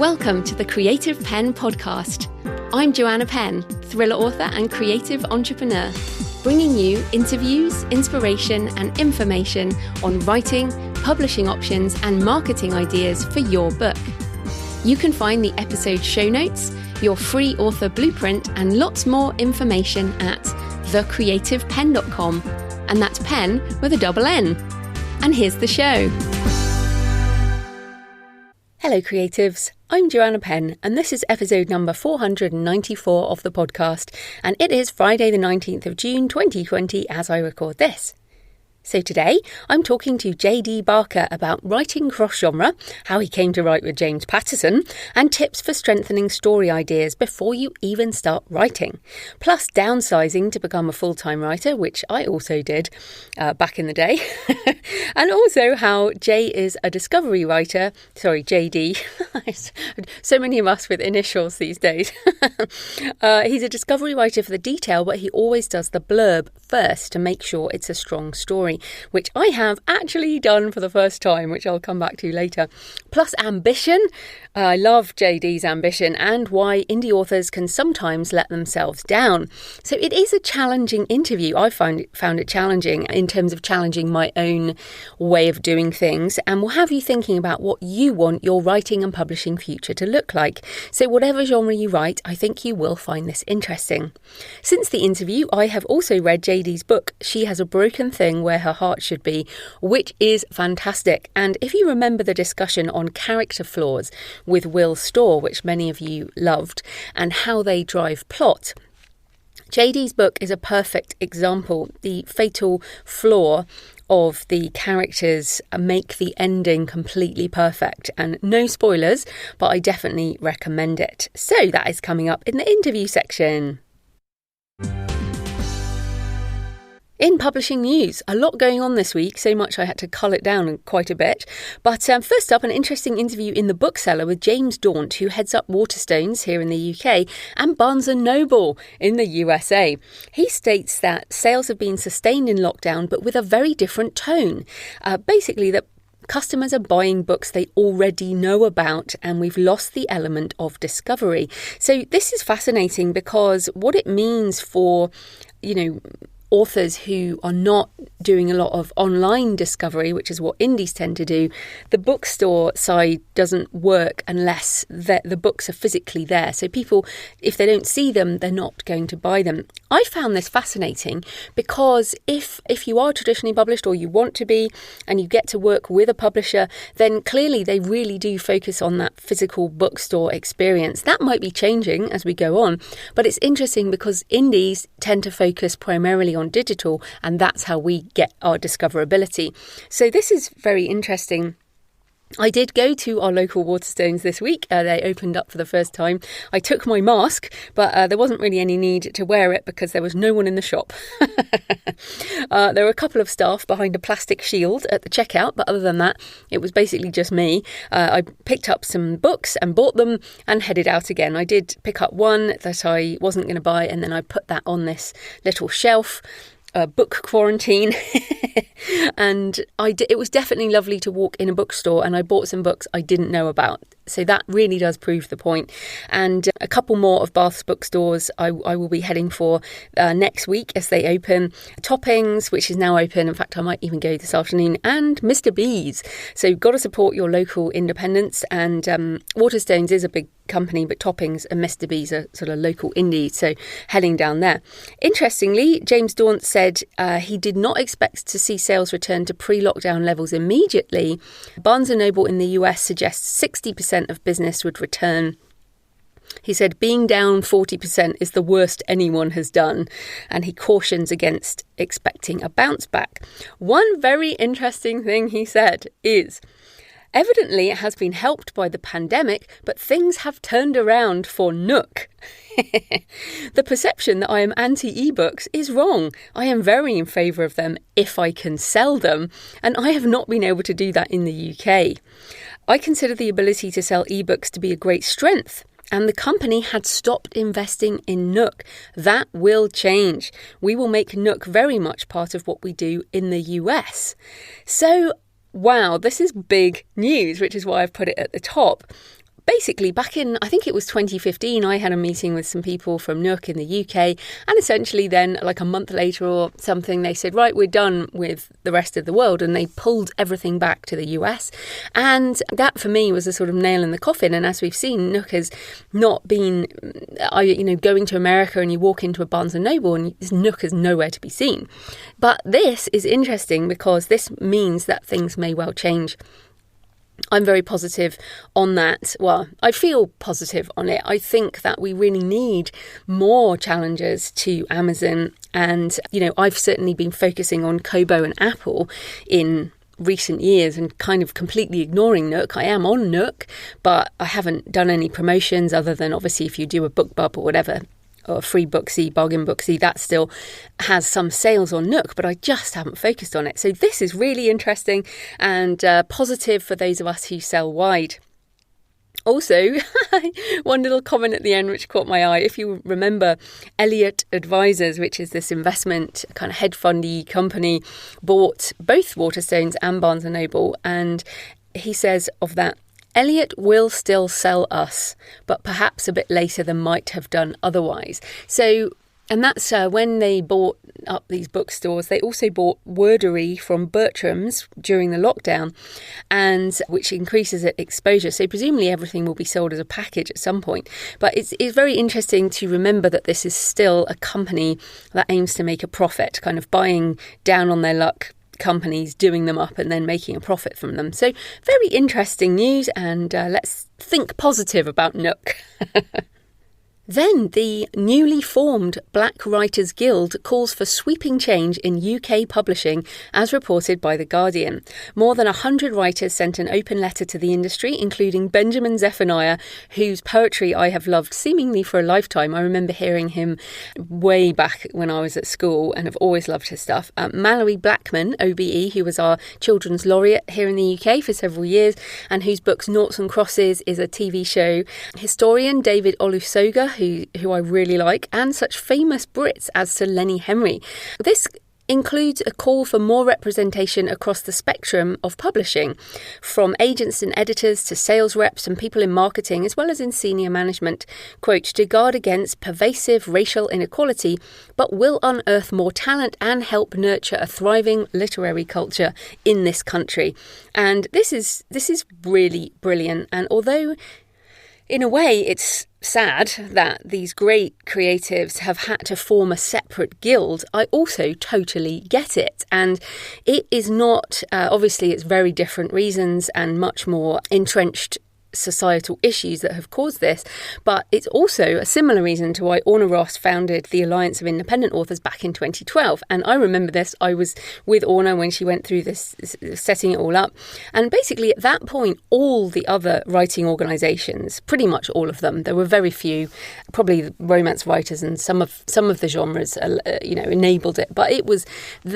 Welcome to the Creative Penn podcast. I'm Joanna Penn, thriller author and creative entrepreneur, bringing you interviews, inspiration and information on writing, publishing options and marketing ideas for your book. You can find the episode show notes, your free author blueprint and lots more information at thecreativepenn.com, and that's Penn with a double N. And here's the show. Hello creatives, I'm Joanna Penn and this is episode number 494 of the podcast, and it is Friday the 19th of June 2020 as I record this. So today I'm talking to JD Barker about writing cross-genre, how he came to write with James Patterson, and tips for strengthening story ideas before you even start writing. Plus downsizing to become a full-time writer, which I also did back in the day. And also how Jay is a discovery writer. Sorry, JD. So many of us with initials these days. He's a discovery writer for the detail, but he always does the blurb first to make sure it's a strong story, which I have actually done for the first time, which I'll come back to later. Plus ambition. I love JD's ambition and why indie authors can sometimes let themselves down. So it is a challenging interview. I found it challenging in terms of challenging my own way of doing things, and will have you thinking about what you want your writing and publishing future to look like. So whatever genre you write, I think you will find this interesting. Since the interview, I have also read JD's book, She Has a Broken Thing Where Her Heart Should Be, which is fantastic. And if you remember the discussion on character flaws with Will Storr, which many of you loved, and how they drive plot, JD's book is a perfect example. The fatal flaw of the characters make the ending completely perfect. And no spoilers, but I definitely recommend it. So that is coming up in the interview section. In publishing news, a lot going on this week, so much I had to cull it down quite a bit. But first up, an interesting interview in the bookseller with James Koontz, who heads up Waterstones here in the UK and Barnes & Noble in the USA. He states that sales have been sustained in lockdown, but with a very different tone. Basically, that customers are buying books they already know about, and we've lost the element of discovery. So this is fascinating because what it means for, authors who are not doing a lot of online discovery, which is what indies tend to do, the bookstore side doesn't work unless the books are physically there. So people, if they don't see them, they're not going to buy them. I found this fascinating because if you are traditionally published or you want to be and you get to work with a publisher, then clearly they really do focus on that physical bookstore experience. That might be changing as we go on, but it's interesting because indies tend to focus primarily on digital, and that's how we get our discoverability. So this is very interesting. I did go to our local Waterstones this week. They opened up for the first time. I took my mask, but there wasn't really any need to wear it because there was no one in the shop. There were a couple of staff behind a plastic shield at the checkout, but other than that, it was basically just me. I picked up some books and bought them and headed out again. I did pick up one that I wasn't going to buy, and then I put that on this little shelf. Book quarantine and it was definitely lovely to walk in a bookstore, and I bought some books I didn't know about. So that really does prove the point. And a couple more of Bath's bookstores I will be heading for next week as they open. Toppings, which is now open. In fact, I might even go this afternoon. And Mr. B's. So you've got to support your local independents. And Waterstones is a big company, but Toppings and Mr. B's are sort of local indie. So heading down there. Interestingly, James Koontz said he did not expect to see sales return to pre-lockdown levels immediately. Barnes & Noble in the US suggests 60% of business would return. He said being down 40% is the worst anyone has done, and he cautions against expecting a bounce back. One very interesting thing he said is, evidently it has been helped by the pandemic, but things have turned around for Nook. The perception that I am anti-ebooks is wrong. I am very in favour of them if I can sell them, and I have not been able to do that in the UK. I consider the ability to sell ebooks to be a great strength, and the company had stopped investing in Nook. That will change. We will make Nook very much part of what we do in the US. So, wow, this is big news, which is why I've put it at the top. basically, back in, I think it was 2015, I had a meeting with some people from Nook in the UK, and essentially then, like a month later or something, they said, right, we're done with the rest of the world, and they pulled everything back to the US. And that, for me, was a sort of nail in the coffin. And as we've seen, Nook has not been, going to America and you walk into a Barnes & Noble and Nook is nowhere to be seen. But this is interesting because this means that things may well change. I'm very positive on that. Well, I feel positive on it. I think that we really need more challenges to Amazon. And, I've certainly been focusing on Kobo and Apple in recent years and kind of completely ignoring Nook. I am on Nook, but I haven't done any promotions other than obviously if you do a BookBub or whatever, or a free Booksy, bargain Booksy, that still has some sales on Nook, but I just haven't focused on it. So this is really interesting and positive for those of us who sell wide. Also, one little comment at the end which caught my eye. If you remember, Elliott Advisors, which is this investment kind of hedge fundy company, bought both Waterstones and Barnes & Noble. And he says of that, Elliott will still sell us, but perhaps a bit later than might have done otherwise. And that's when they bought up these bookstores. They also bought Wordery from Bertram's during the lockdown, and which increases exposure. So presumably everything will be sold as a package at some point. But it's very interesting to remember that this is still a company that aims to make a profit, kind of buying down on their luck companies, doing them up and then making a profit from them. So very interesting news, and let's think positive about Nook. Then the newly formed Black Writers Guild calls for sweeping change in UK publishing, as reported by The Guardian. More than 100 writers sent an open letter to the industry, including Benjamin Zephaniah, whose poetry I have loved seemingly for a lifetime. I remember hearing him way back when I was at school and have always loved his stuff. Mallory Blackman, OBE, who was our children's laureate here in the UK for several years, and whose books Noughts and Crosses is a TV show. Historian David Olusoga, who I really like, and such famous Brits as Sir Lenny Henry. This includes a call for more representation across the spectrum of publishing, from agents and editors to sales reps and people in marketing, as well as in senior management, quote, to guard against pervasive racial inequality, but will unearth more talent and help nurture a thriving literary culture in this country. And this is really brilliant. And although in a way it's sad that these great creatives have had to form a separate guild, I also totally get it. And it is not, obviously it's very different reasons and much more entrenched societal issues that have caused this, but it's also a similar reason to why Orna Ross founded the Alliance of Independent Authors back in 2012. And I remember this, I was with Orna when she went through this, setting it all up. And basically at that point, all the other writing organisations, pretty much all of them, there were very few, probably romance writers and some of the genres, enabled it. But it was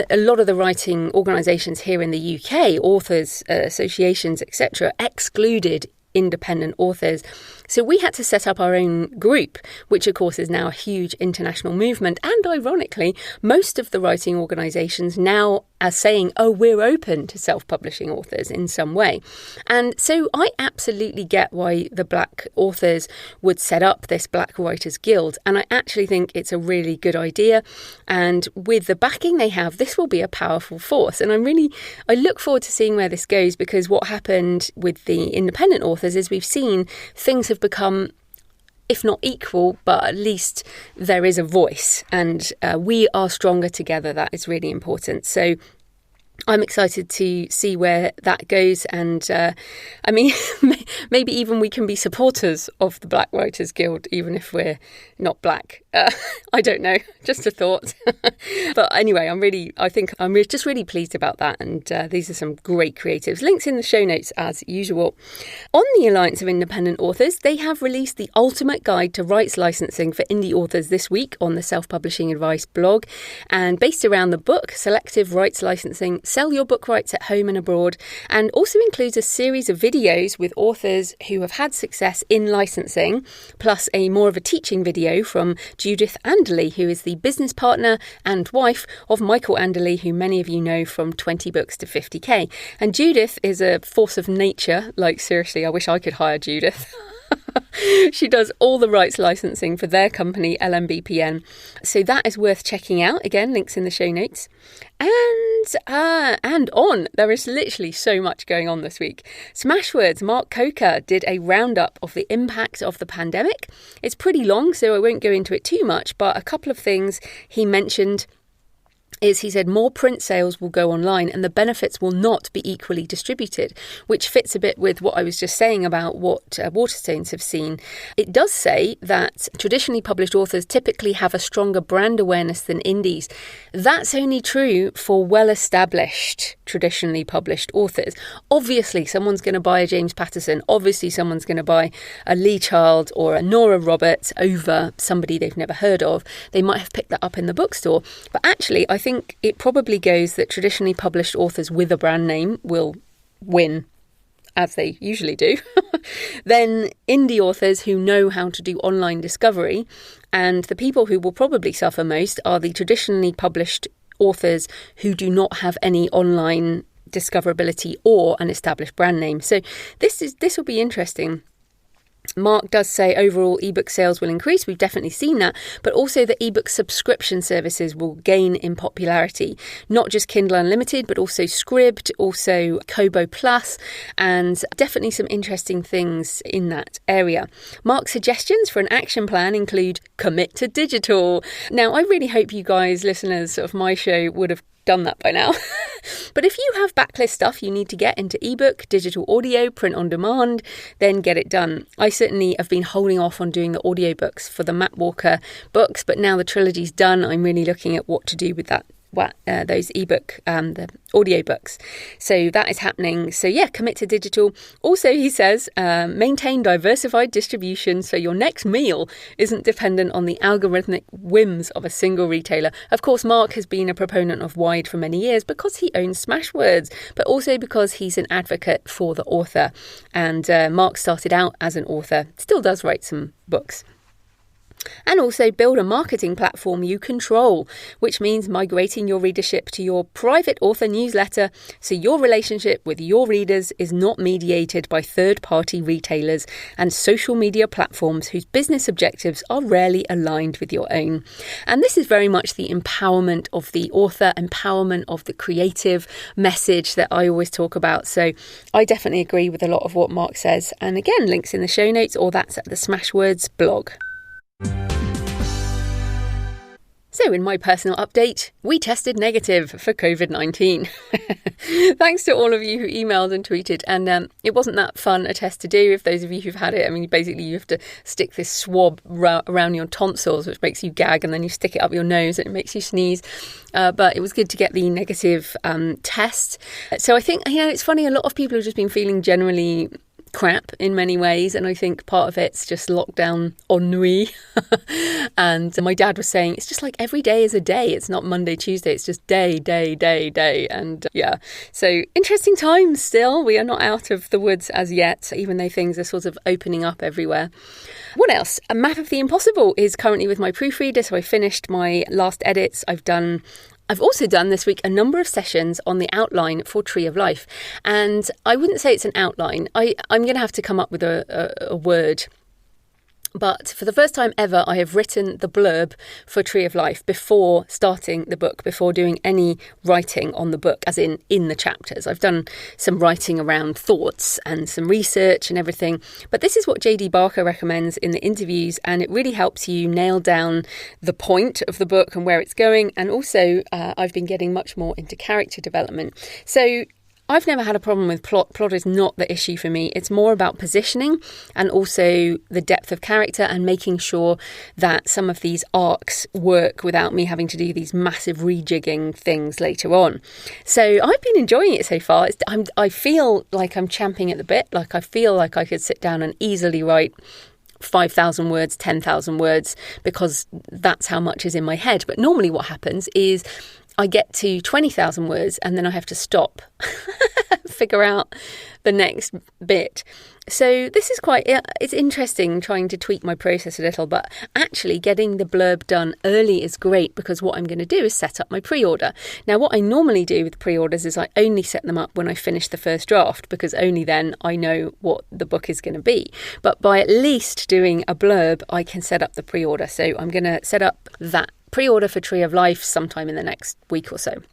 a lot of the writing organisations here in the UK, authors, associations, etc., excluded independent authors. So we had to set up our own group, which of course is now a huge international movement. And ironically, most of the writing organisations now are saying, oh, we're open to self-publishing authors in some way. And so I absolutely get why the Black authors would set up this Black Writers Guild. And I actually think it's a really good idea. And with the backing they have, this will be a powerful force. And I look forward to seeing where this goes, because what happened with the independent authors is we've seen things have become, if not equal, but at least there is a voice, and we are stronger together. That is really important. So I'm excited to see where that goes. And maybe even we can be supporters of the Black Writers Guild, even if we're not black. I don't know, just a thought. But anyway, I think I'm just really pleased about that. And these are some great creatives. Links in the show notes as usual. On the Alliance of Independent Authors, they have released the ultimate guide to rights licensing for indie authors this week on the Self-Publishing Advice blog. And based around the book, Selective Rights Licensing, Sell Your Book Rights at Home and Abroad, and also includes a series of videos with authors who have had success in licensing, plus a more of a teaching video from Judith Anderley, who is the business partner and wife of Michael Anderley, who many of you know from 20 Books to 50k. And Judith is a force of nature. Like, seriously, I wish I could hire Judith. She does all the rights licensing for their company, LMBPN. So that is worth checking out. Again, links in the show notes. And on. There is literally so much going on this week. Smashwords, Mark Coker did a roundup of the impact of the pandemic. It's pretty long, so I won't go into it too much, but a couple of things he mentioned is he said more print sales will go online and the benefits will not be equally distributed, which fits a bit with what I was just saying about what Waterstones have seen. It does say that traditionally published authors typically have a stronger brand awareness than indies. That's only true for well-established traditionally published authors. Obviously, someone's going to buy a James Patterson. Obviously, someone's going to buy a Lee Child or a Nora Roberts over somebody they've never heard of. They might have picked that up in the bookstore. But actually, I think it probably goes that traditionally published authors with a brand name will win, as they usually do. Then indie authors who know how to do online discovery, and the people who will probably suffer most are the traditionally published authors who do not have any online discoverability or an established brand name. So this will be interesting. Mark does say overall ebook sales will increase. We've definitely seen that, but also the ebook subscription services will gain in popularity. Not just Kindle Unlimited, but also Scribd, also Kobo Plus, and definitely some interesting things in that area. Mark's suggestions for an action plan include commit to digital. Now, I really hope you guys, listeners of my show, would have done that by now. But if you have backlist stuff you need to get into ebook, digital audio, print on demand, then get it done. I certainly have been holding off on doing the audiobooks for the Matt Walker books, but now the trilogy's done, I'm really looking at what to do with that. Those ebook, the audiobooks. So that is happening. So yeah, commit to digital. Also, he says, maintain diversified distribution so your next meal isn't dependent on the algorithmic whims of a single retailer. Of course, Mark has been a proponent of wide for many years because he owns Smashwords, but also because he's an advocate for the author. And Mark started out as an author, still does write some books. And also build a marketing platform you control, which means migrating your readership to your private author newsletter so your relationship with your readers is not mediated by third-party retailers and social media platforms whose business objectives are rarely aligned with your own. And this is very much the empowerment of the author, empowerment of the creative message that I always talk about. So I definitely agree with a lot of what Mark says. And again, links in the show notes, or that's at the Smashwords blog. So in my personal update, we tested negative for COVID-19. Thanks to all of you who emailed and tweeted. And it wasn't that fun a test to do. If those of you who've had it, I mean, basically you have to stick this swab around your tonsils, which makes you gag, and then you stick it up your nose and it makes you sneeze. But it was good to get the negative test. So I think, it's funny, a lot of people have just been feeling generally crap in many ways, and I think part of it's just lockdown ennui. And my dad was saying it's just like every day is a day. It's not Monday, Tuesday, it's just day. And yeah, so interesting times still. We are not out of the woods as yet, even though things are sort of opening up everywhere. What else? A Map of the Impossible is currently with my proofreader, so I finished my last edits. I've also done this week a number of sessions on the outline for Tree of Life. And I wouldn't say it's an outline. I'm going to have to come up with a word. But for the first time ever, I have written the blurb for Tree of Life before starting the book, before doing any writing on the book, as in the chapters. I've done some writing around thoughts and some research and everything. But this is what J.D. Barker recommends in the interviews, and it really helps you nail down the point of the book and where it's going. And also, I've been getting much more into character development. So I've never had a problem with plot. Plot is not the issue for me. It's more about positioning and also the depth of character and making sure that some of these arcs work without me having to do these massive rejigging things later on. So I've been enjoying it so far. I feel like I'm champing at the bit. Like I feel like I could sit down and easily write 5,000 words, 10,000 words, because that's how much is in my head. But normally what happens is I get to 20,000 words and then I have to stop, figure out the next bit. So this is it's interesting trying to tweak my process a little, but actually getting the blurb done early is great because what I'm going to do is set up my pre-order. Now, what I normally do with pre-orders is I only set them up when I finish the first draft because only then I know what the book is going to be. But by at least doing a blurb, I can set up the pre-order. So I'm going to set up that pre-order for Tree of Life sometime in the next week or so.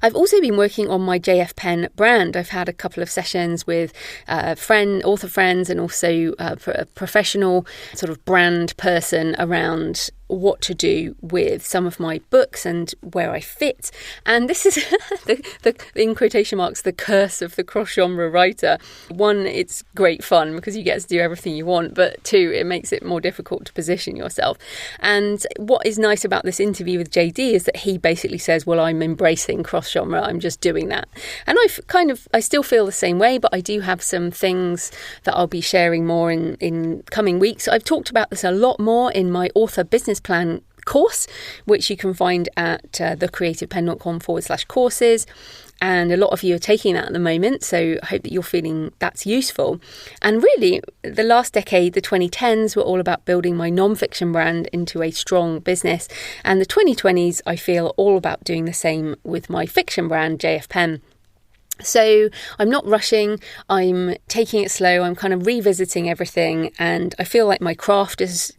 I've also been working on my JF Penn brand. I've had a couple of sessions with author friends and also a professional sort of brand person around what to do with some of my books and where I fit. And this is the in quotation marks, the curse of the cross-genre writer. One, it's great fun because you get to do everything you want, but two, it makes it more difficult to position yourself. And what is nice about this interview with JD is that he basically says, well, I'm embracing cross-genre, I'm just doing that. And I still feel the same way, but I do have some things that I'll be sharing more in coming weeks. I've talked about this a lot more in my author business plan course, which you can find at thecreativepenn.com/courses. And a lot of you are taking that at the moment, so I hope that you're feeling that's useful. And really, the last decade, the 2010s, were all about building my non-fiction brand into a strong business. And the 2020s, I feel, are all about doing the same with my fiction brand, JF Penn. So I'm not rushing, I'm taking it slow, I'm kind of revisiting everything, and I feel like my craft is,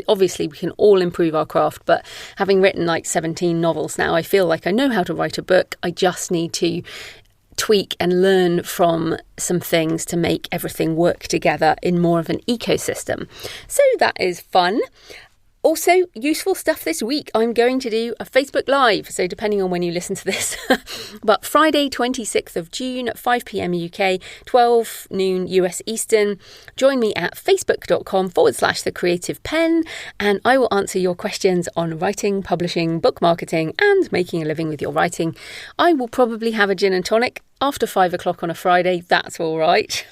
obviously we can all improve our craft, but having written like 17 novels now, I feel like I know how to write a book. I just need to tweak and learn from some things to make everything work together in more of an ecosystem. So that is fun. Also, useful stuff this week. I'm going to do a Facebook Live, so depending on when you listen to this, but Friday 26th of June at 5 p.m. UK, 12 noon US Eastern. Join me at facebook.com/thecreativepenn, and I will answer your questions on writing, publishing, book marketing, and making a living with your writing. I will probably have a gin and tonic after 5 o'clock on a Friday. That's all right.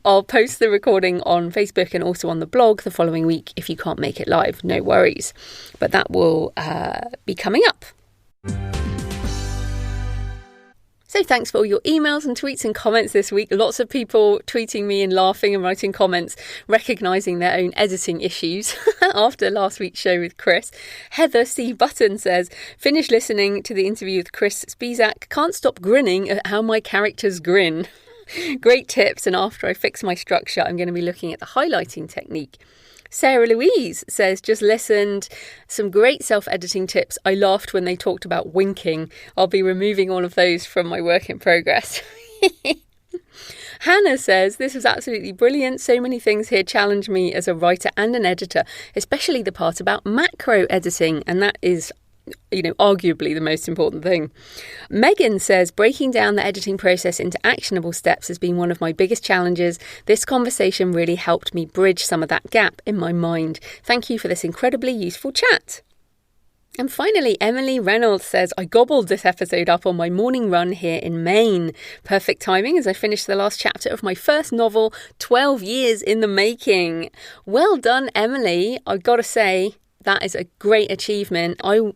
I'll post the recording on Facebook and also on the blog the following week if you can't make it live. No worries. But that will be coming up. So thanks for all your emails and tweets and comments this week. Lots of people tweeting me and laughing and writing comments, recognising their own editing issues after last week's show with Chris. Heather C. Button says, finished listening to the interview with Chris Spizak. Can't stop grinning at how my characters grin. Great tips, and after I fix my structure, I'm going to be looking at the highlighting technique. Sarah Louise says, just listened, some great self-editing tips. I laughed when they talked about winking. I'll be removing all of those from my work in progress. Hannah says, this was absolutely brilliant. So many things here challenge me as a writer and an editor, especially the part about macro editing. And that is, arguably the most important thing. Megan says, breaking down the editing process into actionable steps has been one of my biggest challenges. This conversation really helped me bridge some of that gap in my mind. Thank you for this incredibly useful chat. And finally, Emily Reynolds says, I gobbled this episode up on my morning run here in Maine. Perfect timing as I finish the last chapter of my first novel, 12 years in the making. Well done, Emily. I've got to say, that is a great achievement. I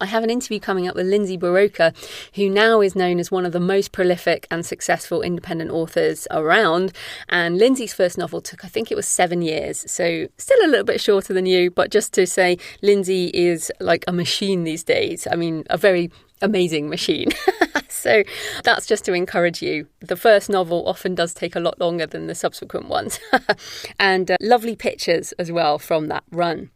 have an interview coming up with Lindsay Baroka, who now is known as one of the most prolific and successful independent authors around. And Lindsay's first novel took, I think it was 7 years. So still a little bit shorter than you, but just to say, Lindsay is like a machine these days. I mean, a very amazing machine. So that's just to encourage you. The first novel often does take a lot longer than the subsequent ones. And lovely pictures as well from that run.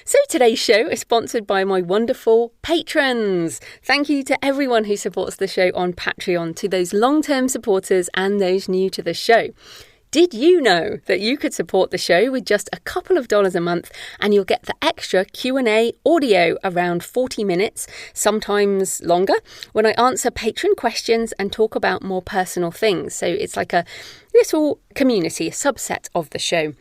So today's show is sponsored by my wonderful patrons. Thank you to everyone who supports the show on Patreon, to those long-term supporters and those new to the show. Did you know that you could support the show with just a couple of dollars a month and you'll get the extra Q&A audio around 40 minutes, sometimes longer, when I answer patron questions and talk about more personal things. So it's like a little community, a subset of the show.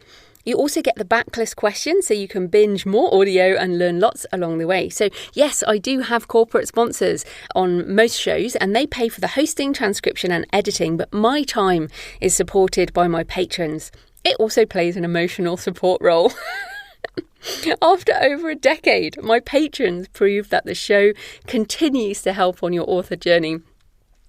You also get the backlist questions, so you can binge more audio and learn lots along the way. So yes, I do have corporate sponsors on most shows, and they pay for the hosting, transcription and editing, but my time is supported by my patrons. It also plays an emotional support role. After over a decade, my patrons prove that the show continues to help on your author journey.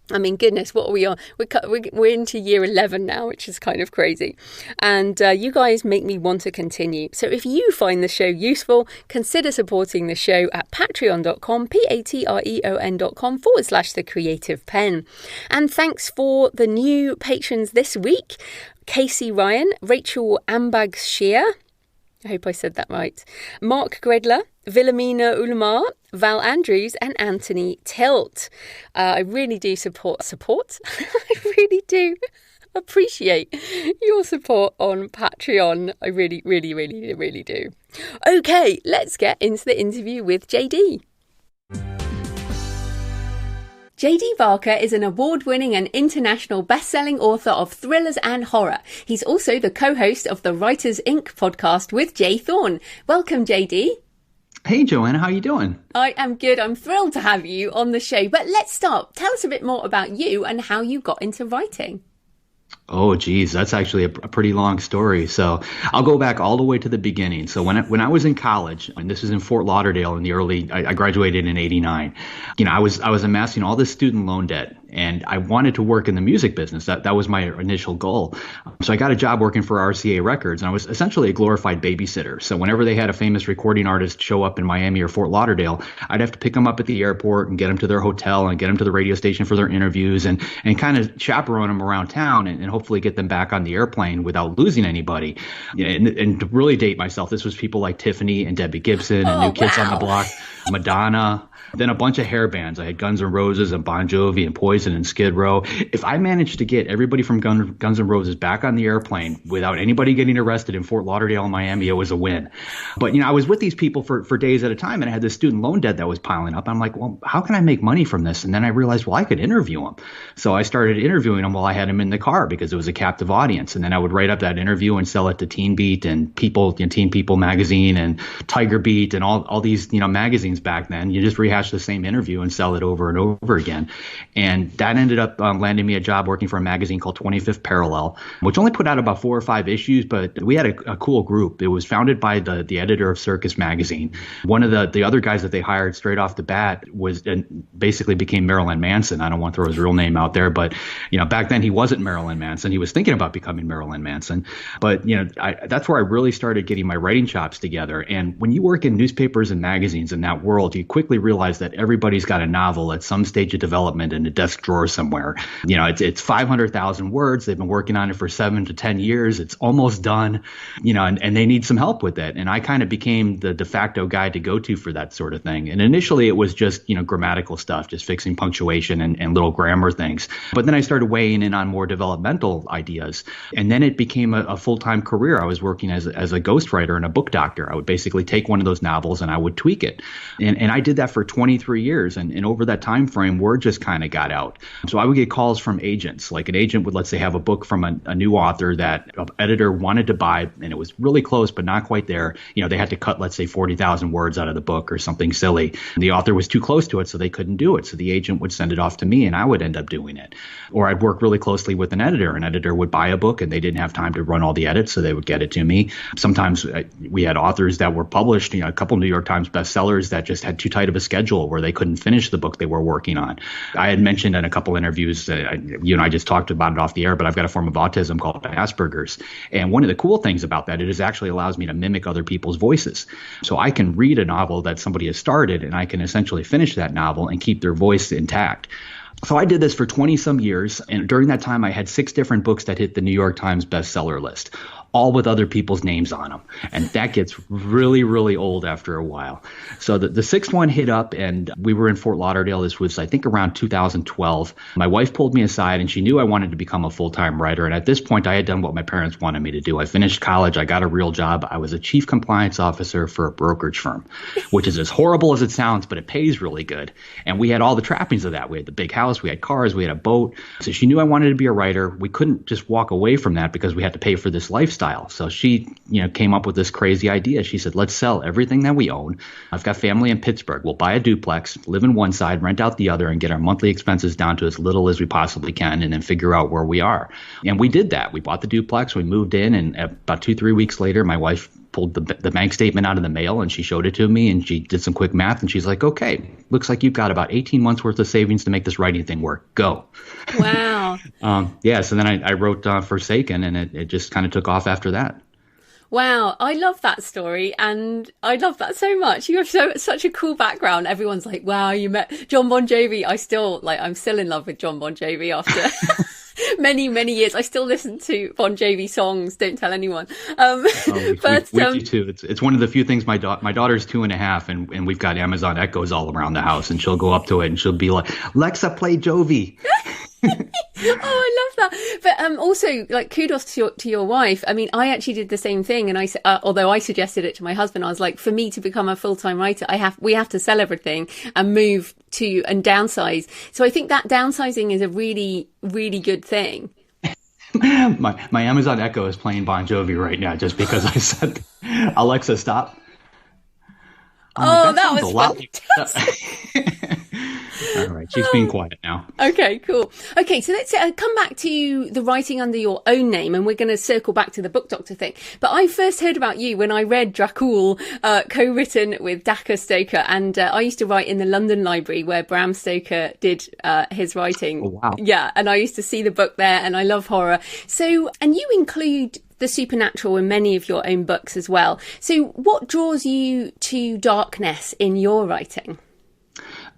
I mean, goodness, what are we on? We're into year 11 now, which is kind of crazy. And you guys make me want to continue. So if you find the show useful, consider supporting the show at patreon.com, patreon.com/The Creative Penn. And thanks for the new patrons this week. Casey Ryan, Rachel Ambag-Shear, I hope I said that right, Mark Gredler, Wilhelmina Ulamar, Val Andrews and Anthony Tilt. I really do support. I really do appreciate your support on Patreon. I really, really, really, really do. Okay, let's get into the interview with JD. JD Barker is an award-winning and international best-selling author of thrillers and horror. He's also the co-host of the Writers Inc. podcast with Jay Thorn. Welcome, JD. Hey, Joanna, how you doing? I am good. I'm thrilled to have you on the show. But let's start. Tell us a bit more about you and how you got into writing. Oh, geez, that's actually a pretty long story. So I'll go back all the way to the beginning. So when I was in college, and this is in Fort Lauderdale in the I graduated in '89. I was amassing all this student loan debt, and I wanted to work in the music business. That was my initial goal. So I got a job working for RCA Records, and I was essentially a glorified babysitter. So whenever they had a famous recording artist show up in Miami or Fort Lauderdale, I'd have to pick them up at the airport and get them to their hotel and get them to the radio station for their interviews and kind of chaperone them around town and hopefully get them back on the airplane without losing anybody. And to really date myself, this was people like Tiffany and Debbie Gibson and New Kids on the Block, Madonna, then a bunch of hair bands. I had Guns N' Roses and Bon Jovi and Poison and Skid Row. If I managed to get everybody from Guns N' Roses back on the airplane without anybody getting arrested in Fort Lauderdale and Miami, it was a win. But, I was with these people for days at a time, and I had this student loan debt that was piling up. I'm like, well, how can I make money from this? And then I realized, well, I could interview them. So I started interviewing them while I had them in the car because it was a captive audience. And then I would write up that interview and sell it to Teen Beat and Teen People magazine and Tiger Beat and all these, magazines back then. You just rehash the same interview and sell it over and over again. And that ended up landing me a job working for a magazine called 25th Parallel, which only put out about 4 or 5 issues, but we had a cool group. It was founded by the editor of Circus Magazine. One of the other guys that they hired straight off the bat was basically became Marilyn Manson. I don't want to throw his real name out there, but back then he wasn't Marilyn Manson. He was thinking about becoming Marilyn Manson. But that's where I really started getting my writing chops together. And when you work in newspapers and magazines in that world, you quickly realize that everybody's got a novel at some stage of development in a desk drawer somewhere. It's 500,000 words. They've been working on it for 7 to 10 years. It's almost done, and they need some help with it. And I kind of became the de facto guy to go to for that sort of thing. And initially it was just, grammatical stuff, just fixing punctuation and little grammar things. But then I started weighing in on more developmental ideas. And then it became a full-time career. I was working as a ghostwriter and a book doctor. I would basically take one of those novels and I would tweak it. And I did that for 23 years. And over that time frame, word just kind of got out. So I would get calls from agents. Like an agent would, let's say, have a book from a new author that an editor wanted to buy, and it was really close, but not quite there. They had to cut, let's say, 40,000 words out of the book or something silly. And the author was too close to it, so they couldn't do it. So the agent would send it off to me, and I would end up doing it. Or I'd work really closely with an editor. An editor would buy a book, and they didn't have time to run all the edits, so they would get it to me. Sometimes we had authors that were published, a couple New York Times bestsellers that just had too tight of a schedule where they couldn't finish the book they were working on. I had mentioned in a couple interviews, you and I just talked about it off the air, but I've got a form of autism called Asperger's. And one of the cool things about that, it actually allows me to mimic other people's voices. So I can read a novel that somebody has started, and I can essentially finish that novel and keep their voice intact. So I did this for 20 some years. And during that time, I had 6 different books that hit the New York Times bestseller list, all with other people's names on them. And that gets really, really old after a while. So the 6th one hit up, and we were in Fort Lauderdale. This was, I think, around 2012. My wife pulled me aside, and she knew I wanted to become a full-time writer. And at this point, I had done what my parents wanted me to do. I finished college. I got a real job. I was a chief compliance officer for a brokerage firm, which is as horrible as it sounds, but it pays really good. And we had all the trappings of that. We had the big house. We had cars. We had a boat. So she knew I wanted to be a writer. We couldn't just walk away from that because we had to pay for this lifestyle. So she, came up with this crazy idea. She said, let's sell everything that we own. I've got family in Pittsburgh. We'll buy a duplex, live in one side, rent out the other, and get our monthly expenses down to as little as we possibly can, and then figure out where we are. And we did that. We bought the duplex. We moved in, and about 2-3 weeks later, my wife pulled the bank statement out of the mail and she showed it to me and she did some quick math and she's like, okay, looks like you've got about 18 months worth of savings to make this writing thing work. Go. Wow. So then I wrote Forsaken, and it just kind of took off after that. Wow, I love that story, and I love that so much. You have such a cool background. Everyone's like, wow, you met John Bon Jovi. I'm still in love with John Bon Jovi after many, many years. I still listen to Bon Jovi songs. Don't tell anyone. We do too. It's one of the few things my daughter's 2.5, and we've got Amazon Echoes all around the house, and she'll go up to it and she'll be like, Alexa, play Jovi. Oh, I love that. But also, like, kudos to your wife. I mean, I actually did the same thing, and although I suggested it to my husband, I was like, for me to become a full-time writer, we have to sell everything and move to and downsize. So I think that downsizing is a really, really good thing. My Amazon Echo is playing Bon Jovi right now just because I said, Alexa, stop. That was fantastic. All right, she's being quiet now. Okay, cool. Okay, so let's come back to the writing under your own name, and we're going to circle back to the Book Doctor thing. But I first heard about you when I read Dracul, co-written with Dacre Stoker, and I used to write in the London Library where Bram Stoker did his writing. Oh, wow. Yeah, and I used to see the book there, and I love horror. So, and you include the supernatural in many of your own books as well. So what draws you to darkness in your writing?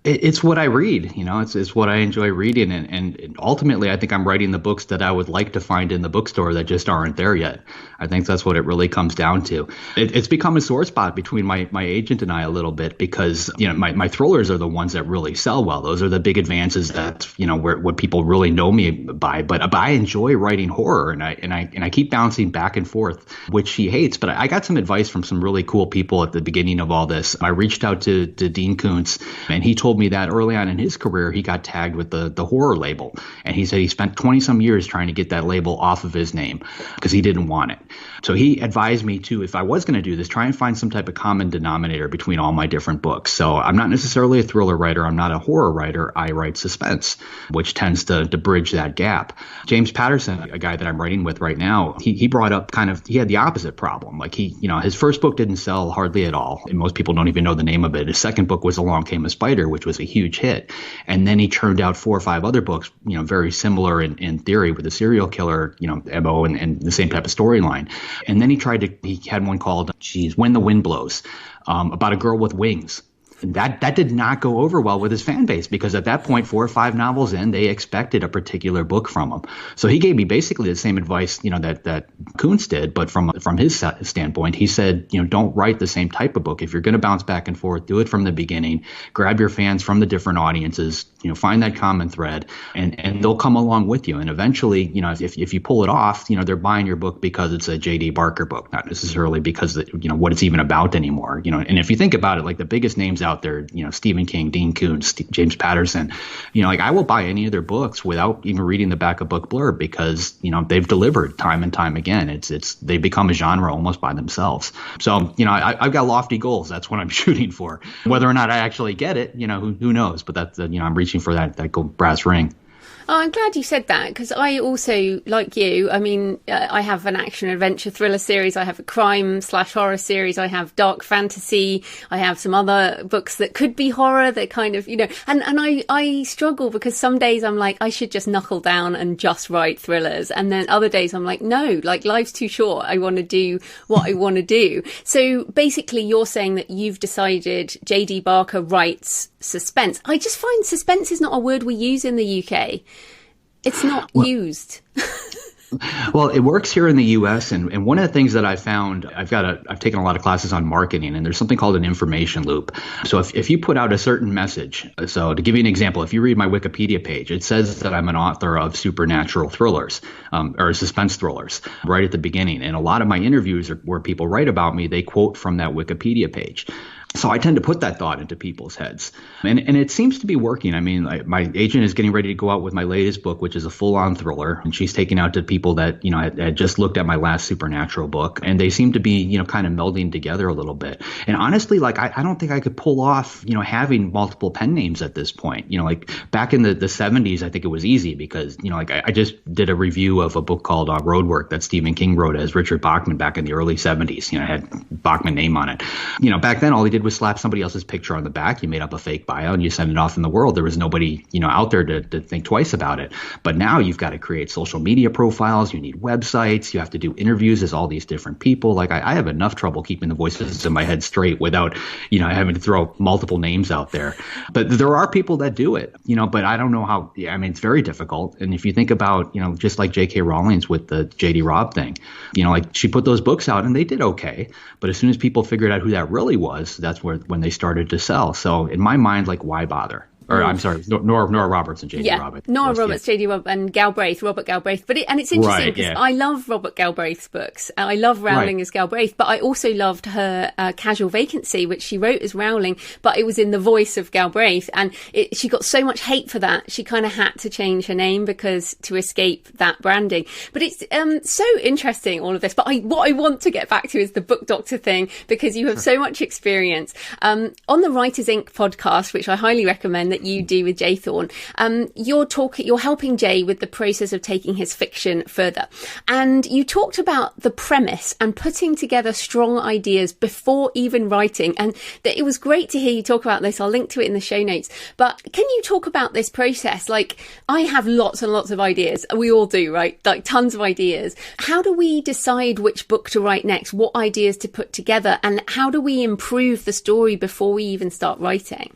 It's what I read, it's what I enjoy reading. And ultimately, I think I'm writing the books that I would like to find in the bookstore that just aren't there yet. I think that's what it really comes down to. It's become a sore spot between my agent and I a little bit because, my thrillers are the ones that really sell well. Those are the big advances that, what people really know me by. But I enjoy writing horror, and I keep bouncing back and forth, which she hates. But I got some advice from some really cool people at the beginning of all this. I reached out to Dean Koontz, and he told me that early on in his career, he got tagged with the horror label. And he said he spent 20 some years trying to get that label off of his name because he didn't want it. So he advised me to, if I was going to do this, try and find some type of common denominator between all my different books. So I'm not necessarily a thriller writer. I'm not a horror writer. I write suspense, which tends to bridge that gap. James Patterson, a guy that I'm writing with right now, he brought up he had the opposite problem. Like his first book didn't sell hardly at all. And most people don't even know the name of it. His second book was Along Came a Spider, which was a huge hit. And then he churned out 4 or 5 other books, very similar in theory with a serial killer, MO and the same type of storyline. And then he had one called, When the Wind Blows, about a girl with wings. That did not go over well with his fan base because at that point, 4 or 5 novels in, they expected a particular book from him. So he gave me basically the same advice, that Koontz did, but from his standpoint, he said, don't write the same type of book. If you're going to bounce back and forth, do it from the beginning. Grab your fans from the different audiences. Find that common thread, and they'll come along with you. And eventually, if you pull it off, they're buying your book because it's a J.D. Barker book, not necessarily because what it's even about anymore. And if you think about it, like the biggest names out there, Stephen King, Dean Koontz, James Patterson, I will buy any of their books without even reading the back of book blurb because, they've delivered time and time again. They've become a genre almost by themselves. So, I've got lofty goals. That's what I'm shooting for. Whether or not I actually get it, who knows? But that's, I'm reaching for that gold brass ring. Oh, I'm glad you said that because I also, like you, I have an action adventure thriller series. I have a crime/horror series. I have dark fantasy. I have some other books that could be horror that kind of, and I struggle because some days I'm like, I should just knuckle down and just write thrillers. And then other days I'm like, no, like life's too short. I want to do what I want to do. So basically you're saying that you've decided J.D. Barker writes suspense. I just find suspense is not a word we use in the UK. It's not used. Well, it works here in the U.S. And one of the things that I found, I've taken a lot of classes on marketing, and there's something called an information loop. So if you put out a certain message, so to give you an example, if you read my Wikipedia page, it says that I'm an author of supernatural thrillers or suspense thrillers right at the beginning. And a lot of my interviews where people write about me, they quote from that Wikipedia page. So I tend to put that thought into people's heads, and it seems to be working. I mean, my agent is getting ready to go out with my latest book, which is a full-on thriller, and she's taking out to people that, had just looked at my last supernatural book, and they seem to be, kind of melding together a little bit. And honestly, I don't think I could pull off, having multiple pen names at this point. Like back in the 70s, I think it was easy because, I just did a review of a book called Roadwork that Stephen King wrote as Richard Bachman back in the early 70s. It had Bachman name on it. Back then, all he did was slap somebody else's picture on the back. You made up a fake bio and you sent it off in the world. There was nobody, out there to think twice about it. But now you've got to create social media profiles. You need websites. You have to do interviews as all these different people. Like I have enough trouble keeping the voices in my head straight without, having to throw multiple names out there. But there are people that do it, but I don't know how. It's very difficult. And if you think about, just like J.K. Rowling's with the J.D. Robb thing, like she put those books out and they did okay. But as soon as people figured out who that really was, that's when they started to sell. So in my mind, why bother? Or I'm sorry, Nora Roberts and J.D. Roberts. Nora Roberts, J.D. Roberts, and Robert Galbraith. But it's interesting because I love Robert Galbraith's books. I love Rowling as Galbraith, but I also loved her Casual Vacancy, which she wrote as Rowling, but it was in the voice of Galbraith. And she got so much hate for that, she kind of had to change her name to escape that branding. But it's so interesting, all of this. But what I want to get back to is the book doctor thing, because you have so much experience. On the Writers Inc. podcast, which I highly recommend that you do with Jay Thorn, you're helping Jay with the process of taking his fiction further, and you talked about the premise and putting together strong ideas before even writing, and that it was great to hear you talk about this. I'll link to it in the show notes, but can you talk about this process? Like, I have lots and lots of ideas, we all do, right? Like tons of ideas. How do we decide which book to write next, what ideas to put together, and how do we improve the story before we even start writing?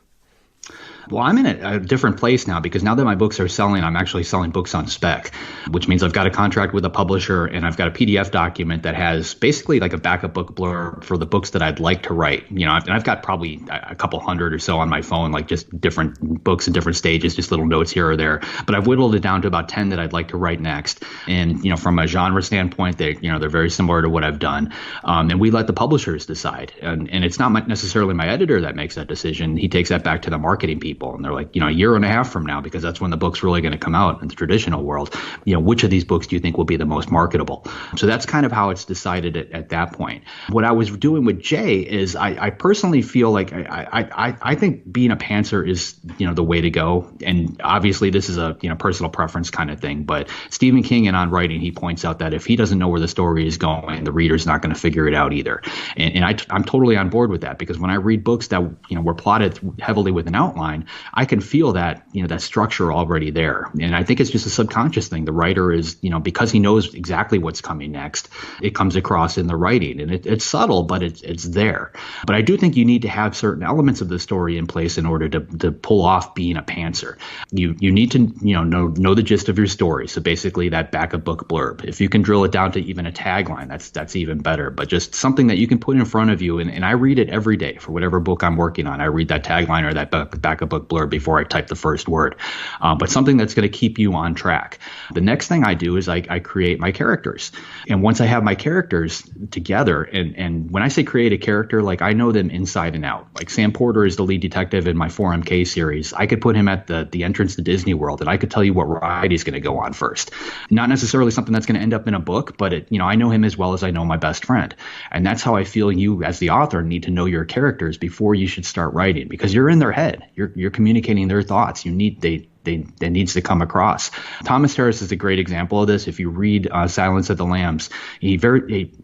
Well, I'm in a different place now because now that my books are selling, I'm actually selling books on spec, which means I've got a contract with a publisher and I've got a PDF document that has basically like a backup book blurb for the books that I'd like to write. I've got probably a couple hundred or so on my phone, like just different books in different stages, just little notes here or there. But I've whittled it down to about 10 that I'd like to write next. And, from a genre standpoint, they're very similar to what I've done. And we let the publishers decide. And it's not necessarily my editor that makes that decision. He takes that back to the marketing people. And they're like, a year and a half from now, because that's when the book's really going to come out in the traditional world, which of these books do you think will be the most marketable? So that's kind of how it's decided at that point. What I was doing with Jay is I personally feel like I think being a pantser is, the way to go. And obviously this is a, personal preference kind of thing. But Stephen King in On Writing, he points out that if he doesn't know where the story is going, the reader's not going to figure it out either. And I'm totally on board with that, because when I read books that, were plotted heavily with an outline, I can feel that, that structure already there. And I think it's just a subconscious thing. The writer is, because he knows exactly what's coming next, it comes across in the writing. And it's subtle, but it's there. But I do think you need to have certain elements of the story in place in order to pull off being a pantser. You need to, know the gist of your story. So basically that backup book blurb. If you can drill it down to even a tagline, that's even better. But just something that you can put in front of you. And I read it every day for whatever book I'm working on. I read that tagline or that backup book blurb before I type the first word, but something that's going to keep you on track. The next thing I do is I create my characters. And once I have my characters together, and when I say create a character, like I know them inside and out. Like Sam Porter is the lead detective in my 4MK series. I could put him at the entrance to Disney World and I could tell you what ride he's going to go on first. Not necessarily something that's going to end up in a book, but I know him as well as I know my best friend. And that's how I feel you as the author need to know your characters before you should start writing, because you're in their head. You're communicating their thoughts. That needs to come across. Thomas Harris is a great example of this. If you read Silence of the Lambs, he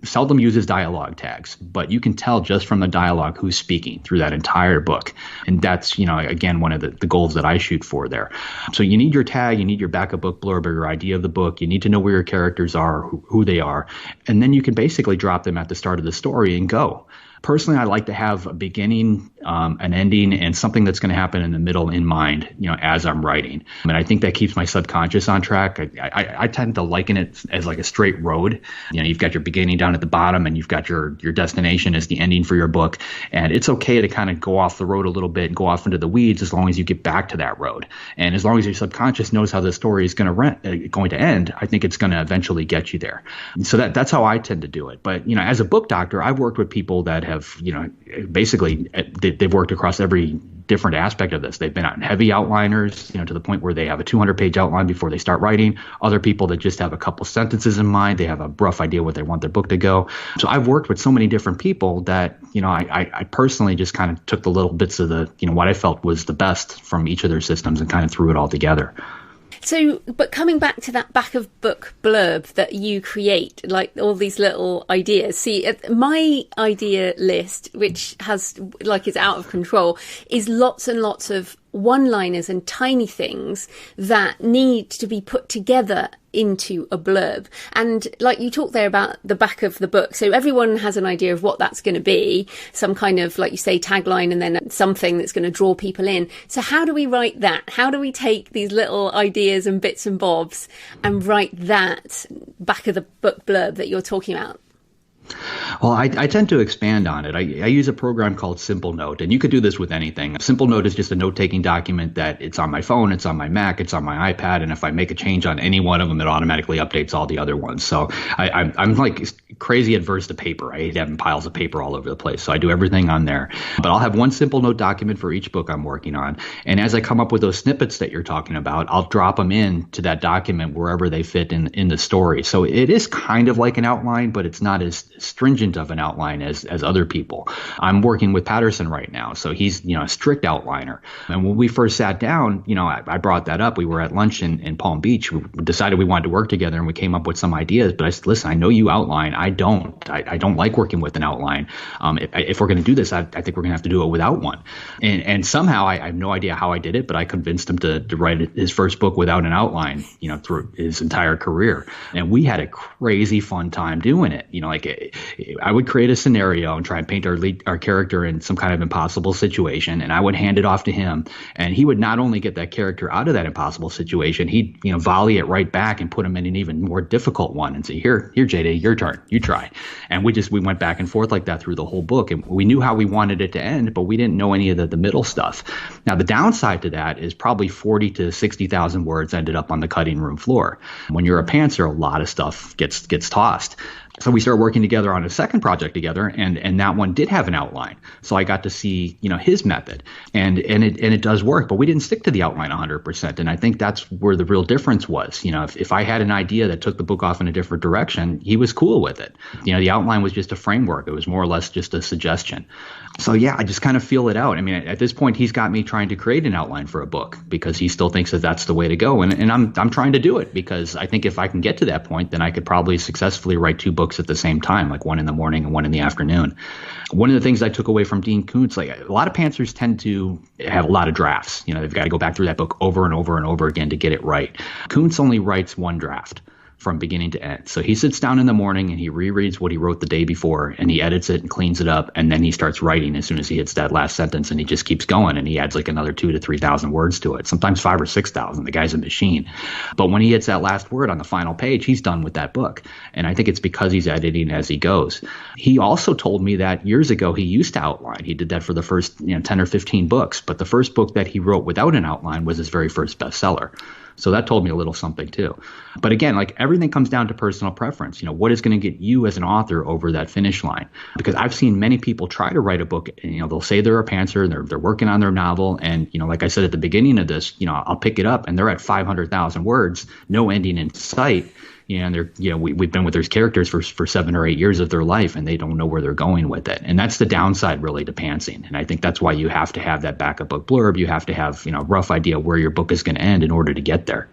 seldom uses dialogue tags, but you can tell just from the dialogue who's speaking through that entire book. And that's, again, one of the goals that I shoot for there. So you need your tag, you need your backup book blurb or your idea of the book. You need to know where your characters are, who they are. And then you can basically drop them at the start of the story and go. Personally, I like to have a beginning, an ending, and something that's going to happen in the middle in mind, as I'm writing. And I think that keeps my subconscious on track. I tend to liken it as like a straight road. You've got your beginning down at the bottom, and you've got your destination as the ending for your book. And it's okay to kind of go off the road a little bit and go off into the weeds as long as you get back to that road. And as long as your subconscious knows how the story is going to end, I think it's going to eventually get you there. So that's how I tend to do it. But as a book doctor, I've worked with people that have, basically they've worked across every different aspect of this. They've been on heavy outliners, to the point where they have a 200-page outline before they start writing. Other people that just have a couple sentences in mind. They have a rough idea where they want their book to go. So I've worked with so many different people that, I personally just kind of took the little bits of the, what I felt was the best from each of their systems and kind of threw it all together. So, but coming back to that back of book blurb that you create, like all these little ideas. See, my idea list, which has, is out of control, is lots and lots of one-liners and tiny things that need to be put together into a blurb. And like you talked there about the back of the book, so everyone has an idea of what that's going to be, some kind of, like you say, tagline, and then something that's going to draw people in. So how do we write that? How do we take these little ideas and bits and bobs and write that back of the book blurb that you're talking about? Well, I tend to expand on it. I use a program called Simple Note, and you could do this with anything. Simple Note is just a note-taking document that it's on my phone, it's on my Mac, it's on my iPad, and if I make a change on any one of them, it automatically updates all the other ones. So I'm like crazy adverse to paper. I hate having piles of paper all over the place, so I do everything on there. But I'll have one Simple Note document for each book I'm working on, and as I come up with those snippets that you're talking about, I'll drop them into that document wherever they fit in the story. So it is kind of like an outline, but it's not as stringent of an outline as other people. I'm working with Patterson right now, so he's a strict outliner. And when we first sat down, I brought that up. We were at lunch in Palm Beach. We decided we wanted to work together, and we came up with some ideas. But I said, listen, I know you outline. I don't. I don't like working with an outline. If we're going to do this, I think we're going to have to do it without one. And somehow I have no idea how I did it, but I convinced him to write his first book without an outline, through his entire career. And we had a crazy fun time doing it. I would create a scenario and try and paint our character in some kind of impossible situation, and I would hand it off to him, and he would not only get that character out of that impossible situation, he'd volley it right back and put him in an even more difficult one and say, here JD, your turn, you try. And we went back and forth like that through the whole book, and we knew how we wanted it to end, but we didn't know any of the middle stuff. Now the downside to that is probably 40 to 60,000 words ended up on the cutting room floor. When you're a pantser, a lot of stuff gets tossed. So we started working together on a second project together, and that one did have an outline. So I got to see, his method, and it does work. But we didn't stick to the outline 100%, and I think that's where the real difference was. If I had an idea that took the book off in a different direction, he was cool with it. The outline was just a framework. It was more or less just a suggestion. So yeah, I just kind of feel it out. I mean, at this point, he's got me trying to create an outline for a book because he still thinks that that's the way to go, and I'm trying to do it because I think if I can get to that point, then I could probably successfully write two books at the same time, like one in the morning and one in the afternoon. One of the things I took away from Dean Koontz, like a lot of pantsers tend to have a lot of drafts. They've got to go back through that book over and over and over again to get it right. Koontz only writes one draft from beginning to end. So he sits down in the morning and he rereads what he wrote the day before, and he edits it and cleans it up, and then he starts writing as soon as he hits that last sentence, and he just keeps going, and he adds like another 2,000 to 3,000 words to it, sometimes 5,000 or 6,000. The guy's a machine. But when he hits that last word on the final page, he's done with that book. And I think it's because he's editing as he goes. He also told me that years ago he used to outline. He did that for the first 10 or 15 books, but the first book that he wrote without an outline was his very first bestseller. So that told me a little something too. But again, like everything comes down to personal preference. What is going to get you as an author over that finish line? Because I've seen many people try to write a book and, they'll say they're a pantser and they're working on their novel. And, like I said at the beginning of this, I'll pick it up and they're at 500,000 words, no ending in sight. And they're, we've been with those characters for 7 or 8 years of their life, and they don't know where they're going with it. And that's the downside really to pantsing. And I think that's why you have to have that backup book blurb. You have to have, a rough idea where your book is going to end in order to get there.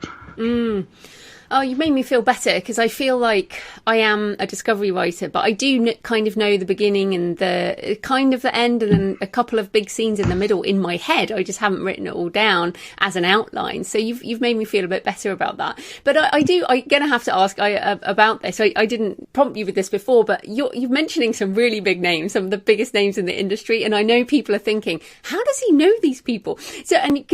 Oh, you made me feel better because I feel like I am a discovery writer, but I do kind of know the beginning and the kind of the end and then a couple of big scenes in the middle in my head. I just haven't written it all down as an outline. So you've made me feel a bit better about that. But I'm going to have to ask about this. I didn't prompt you with this before, but you're mentioning some really big names, some of the biggest names in the industry. And I know people are thinking, how does he know these people? So, and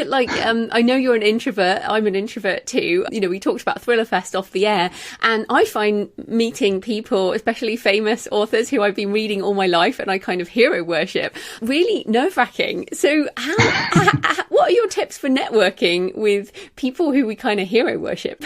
I know you're an introvert. I'm an introvert too. We talked about Thriller Fest off the air, and I find meeting people, especially famous authors who I've been reading all my life and I kind of hero worship, really nerve-wracking. So what are your tips for networking with people who we kind of hero worship?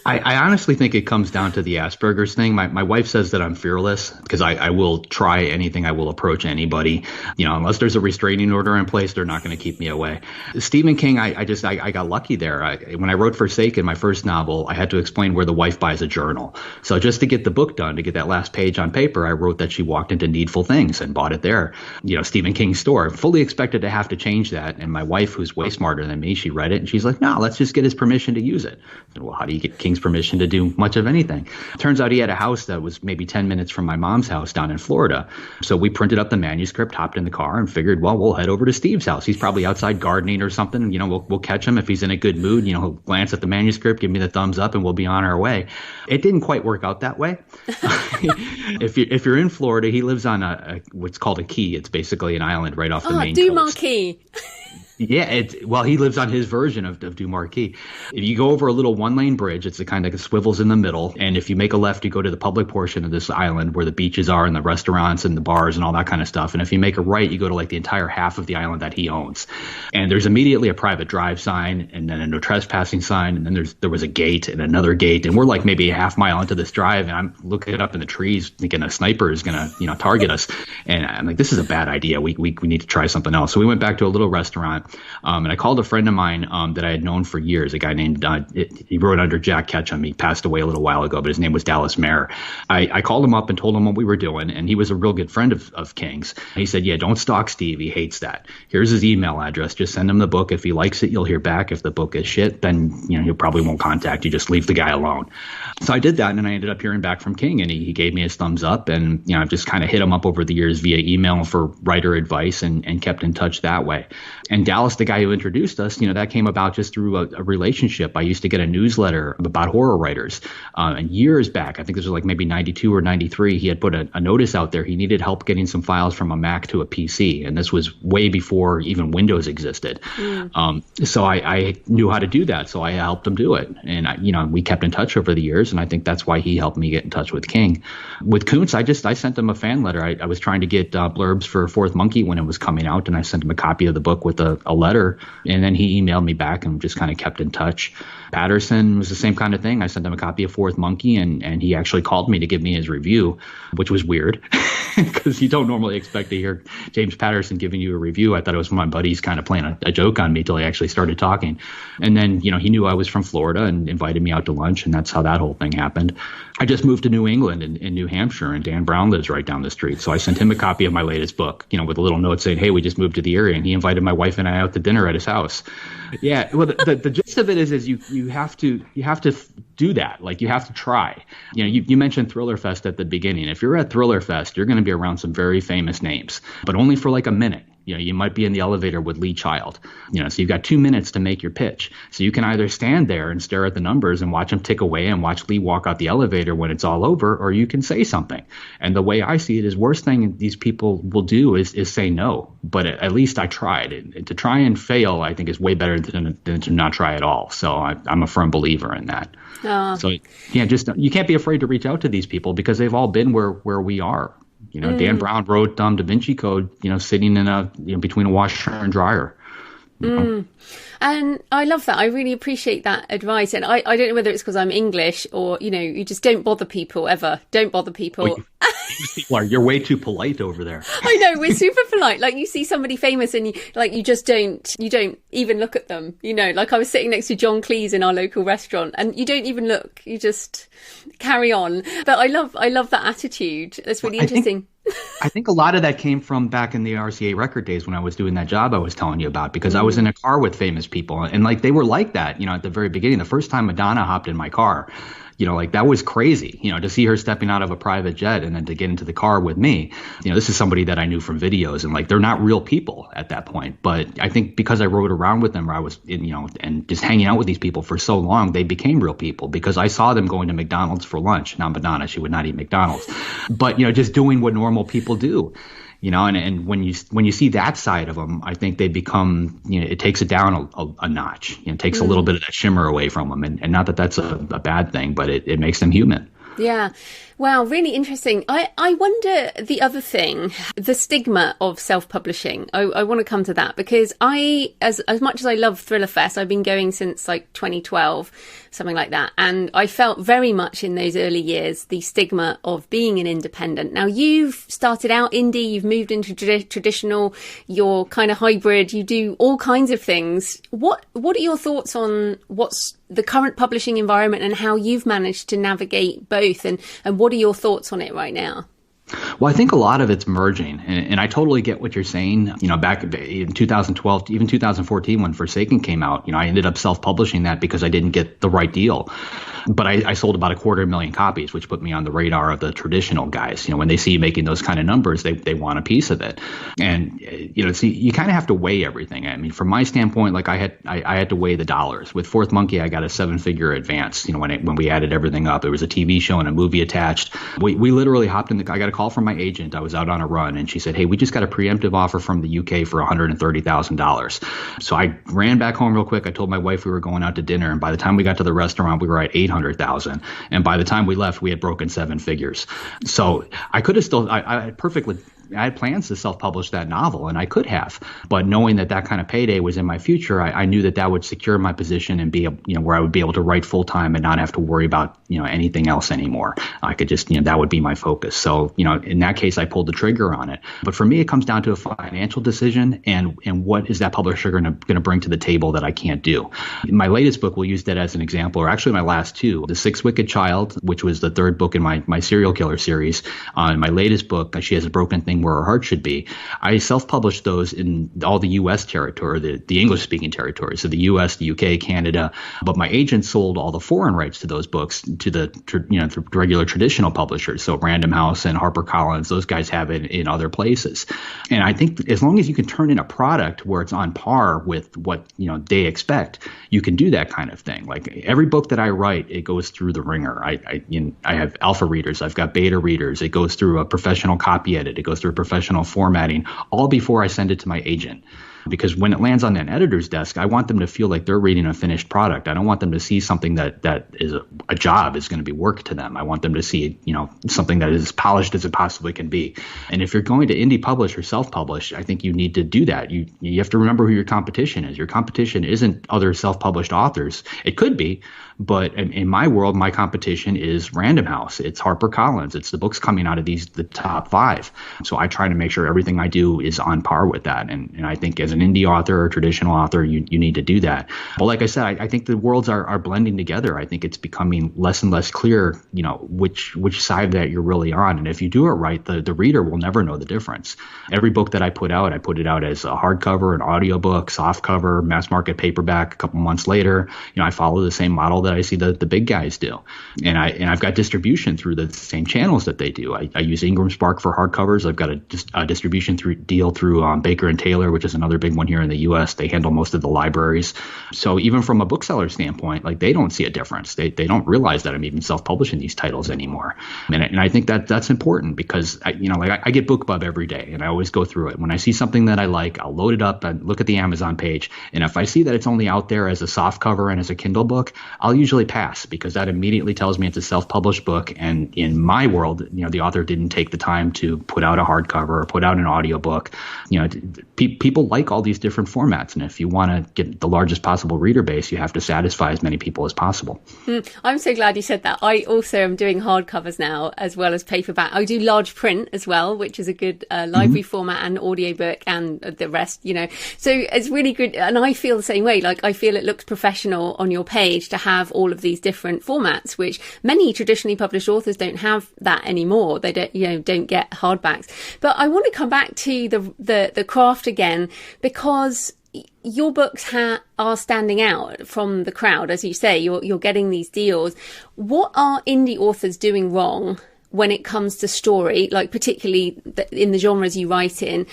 I honestly think it comes down to the Asperger's thing. My wife says that I'm fearless because I will try anything. I will approach anybody. Unless there's a restraining order in place, they're not going to keep me away. Stephen King, I got lucky there. When I wrote Forsaken, my first novel, I had to explain where the wife buys a journal. So just to get the book done, to get that last page on paper, I wrote that she walked into Needful Things and bought it there. Stephen King's store. Fully expected to have to change that. And my wife, who's way smarter than me, she read it and she's like, no, let's just get his permission to use it. I said, well, how do you get King's permission to do much of anything? Turns out he had a house that was maybe 10 minutes from my mom's house down in Florida. So we printed up the manuscript, hopped in the car, and figured, well, we'll head over to Steve's house. He's probably outside gardening or something. We'll catch him if he's in a good mood. He'll glance at the manuscript, give me the thumbs up, and we'll be on our way. It didn't quite work out that way. If you're in Florida, he lives on what's called a key. It's basically an island right off the main coast. Dumarquis. Yeah, he lives on his version of Dumarquis. If you go over a little one-lane bridge, it's the kind that swivels in the middle. And if you make a left, you go to the public portion of this island where the beaches are and the restaurants and the bars and all that kind of stuff. And if you make a right, you go to like the entire half of the island that he owns. And there's immediately a private drive sign and then a no trespassing sign. And then there was a gate and another gate. And we're like maybe a half mile into this drive. And I'm looking up in the trees thinking a sniper is going to, target us. And I'm like, this is a bad idea. We need to try something else. So we went back to a little restaurant. And I called a friend of mine that I had known for years, a guy named, he wrote under Jack Ketchum. He passed away a little while ago, but his name was Dallas Mayer. I called him up and told him what we were doing, and he was a real good friend of King's. He said, yeah, don't stalk Steve. He hates that. Here's his email address. Just send him the book. If he likes it, you'll hear back. If the book is shit, then he probably won't contact you. Just leave the guy alone. So I did that, and then I ended up hearing back from King, and he gave me his thumbs up, and I've just kind of hit him up over the years via email for writer advice and kept in touch that way. And Dallas, the guy who introduced us, that came about just through a relationship. I used to get a newsletter about horror writers. And years back, I think this was like maybe 92 or 93, he had put a notice out there. He needed help getting some files from a Mac to a PC. And this was way before even Windows existed. So I knew how to do that. So I helped him do it. And, we kept in touch over the years. And I think that's why he helped me get in touch with King. With Koontz, I sent him a fan letter. I was trying to get blurbs for Fourth Monkey when it was coming out. And I sent him a copy of the book with a letter. And then he emailed me back and just kind of kept in touch. Patterson was the same kind of thing. I sent him a copy of Fourth Monkey, and he actually called me to give me his review, which was weird because you don't normally expect to hear James Patterson giving you a review. I thought it was my buddies kind of playing a joke on me till he actually started talking. And then, he knew I was from Florida and invited me out to lunch, and that's how that whole thing happened. I just moved to New England in New Hampshire, and Dan Brown lives right down the street. So I sent him a copy of my latest book, with a little note saying, hey, we just moved to the area, and he invited my wife and I out to dinner at his house. Yeah, well, the gist of it is you have to do that. Like, you have to try. You mentioned Thriller Fest at the beginning. If you're at Thriller Fest, you're going to be around some very famous names, but only for like a minute. You might be in the elevator with Lee Child. So you've got 2 minutes to make your pitch. So you can either stand there and stare at the numbers and watch them tick away and watch Lee walk out the elevator when it's all over, or you can say something. And the way I see it is, worst thing these people will do is say no. But at least I tried. And to try and fail, I think, is way better than to not try at all. So I'm a firm believer in that. So you can't be afraid to reach out to these people because they've all been where we are. Dan Brown wrote Da Vinci Code, sitting in between a washer and dryer. And I love that. I really appreciate that advice. And I don't know whether it's because I'm English or, you just don't bother people ever. Don't bother people. You're way too polite over there. I know, we're super polite. Like, you see somebody famous and you just don't even look at them. Like I was sitting next to John Cleese in our local restaurant and you don't even look, you just carry on. But I love that attitude. That's really interesting. I think a lot of that came from back in the RCA record days when I was doing that job I was telling you about, because I was in a car with famous people and they were like that, at the very beginning. The first time Madonna hopped in my car, that was crazy, to see her stepping out of a private jet and then to get into the car with me. This is somebody that I knew from videos and they're not real people at that point. But I think because I rode around with them, where I was, and just hanging out with these people for so long, they became real people because I saw them going to McDonald's for lunch. Now, Madonna, she would not eat McDonald's, but, just doing what normal people do. And when you see that side of them, I think they become, it takes it down a notch. It takes a little bit of that shimmer away from them. And not that that's a bad thing, but it makes them human. Yeah. Wow, really interesting. I wonder the other thing, the stigma of self-publishing. I want to come to that because as much as I love Thriller Fest, I've been going since like 2012, something like that. And I felt very much in those early years, the stigma of being an independent. Now you've started out indie, you've moved into traditional, you're kind of hybrid, you do all kinds of things. What are your thoughts on what's the current publishing environment and how you've managed to navigate both, and what are your thoughts on it right now? Well, I think a lot of it's merging, and I totally get what you're saying. Back in 2012, even 2014, when Forsaken came out, I ended up self-publishing that because I didn't get the right deal. But I sold about 250,000 copies, which put me on the radar of the traditional guys. When they see you making those kind of numbers, they want a piece of it. And see, you kind of have to weigh everything. I mean, from my standpoint, like I had to weigh the dollars. With Fourth Monkey, I got a 7-figure advance. When we added everything up, there was a TV show and a movie attached. We literally hopped in I got a call from my agent. I was out on a run, and she said, "Hey, we just got a preemptive offer from the UK for $130,000. So I ran back home real quick. I told my wife we were going out to dinner, and by the time we got to the restaurant, we were at $800,000. And by the time we left, we had broken 7 figures. So I could have still, I had plans to self-publish that novel, and I could have. But knowing that kind of payday was in my future, I knew that would secure my position and be, where I would be able to write full-time and not have to worry about, anything else anymore. I could just, that would be my focus. So, in that case, I pulled the trigger on it. But for me, it comes down to a financial decision and what is that publisher going to bring to the table that I can't do. My latest book, we'll use that as an example, or actually my last two. The Sixth Wicked Child, which was the third book in my serial killer series. My latest book, She Has a Broken Thing Where Her Heart Should Be. I self-published those in all the U.S. territory, the English-speaking territories, so the U.S., the U.K., Canada. But my agent sold all the foreign rights to those books to the regular traditional publishers, so Random House and HarperCollins. Those guys have it in other places. And I think as long as you can turn in a product where it's on par with what they expect, you can do that kind of thing. Like every book that I write, it goes through the ringer. I have alpha readers, I've got beta readers. It goes through a professional copy edit. It goes through professional formatting, all before I send it to my agent. Because when it lands on an editor's desk, I want them to feel like they're reading a finished product. I don't want them to see something that is a job is going to be work to them. I want them to see, something that is as polished as it possibly can be. And if you're going to indie publish or self-publish, I think you need to do that. You have to remember who your competition is. Your competition isn't other self-published authors. It could be, but in my world, my competition is Random House. It's HarperCollins. It's the books coming out of the top 5. So I try to make sure everything I do is on par with that. And I think as an indie author or traditional author, you need to do that. But like I said, I think the worlds are blending together. I think it's becoming less and less clear, which side that you're really on. And if you do it right, the reader will never know the difference. Every book that I put it out as a hardcover, an audiobook, softcover, mass market paperback. A couple months later, I follow the same model that I see the big guys do. And I've got distribution through the same channels that they do. I use Ingram Spark for hardcovers. I've got a distribution deal through Baker and Taylor, which is another big one here in the U.S. They handle most of the libraries. So even from a bookseller standpoint, like they don't see a difference. They don't realize that I'm even self-publishing these titles anymore. And I think that's important because I get BookBub every day and I always go through it. When I see something that I like, I'll load it up and look at the Amazon page. And if I see that it's only out there as a softcover and as a Kindle book, I'll usually pass because that immediately tells me it's a self-published book. And in my world, the author didn't take the time to put out a hardcover or put out an audiobook. People like all these different formats. And if you want to get the largest possible reader base, you have to satisfy as many people as possible. I'm so glad you said that. I also am doing hardcovers now as well as paperback. I do large print as well, which is a good library format, and audiobook and the rest, So it's really good. And I feel the same way. Like I feel it looks professional on your page to have all of these different formats, which many traditionally published authors don't have that anymore. They don't get hardbacks. But I want to come back to the craft again, because your books are standing out from the crowd. As you say, you're getting these deals. What are indie authors doing wrong when it comes to story, like particularly in the genres you write in?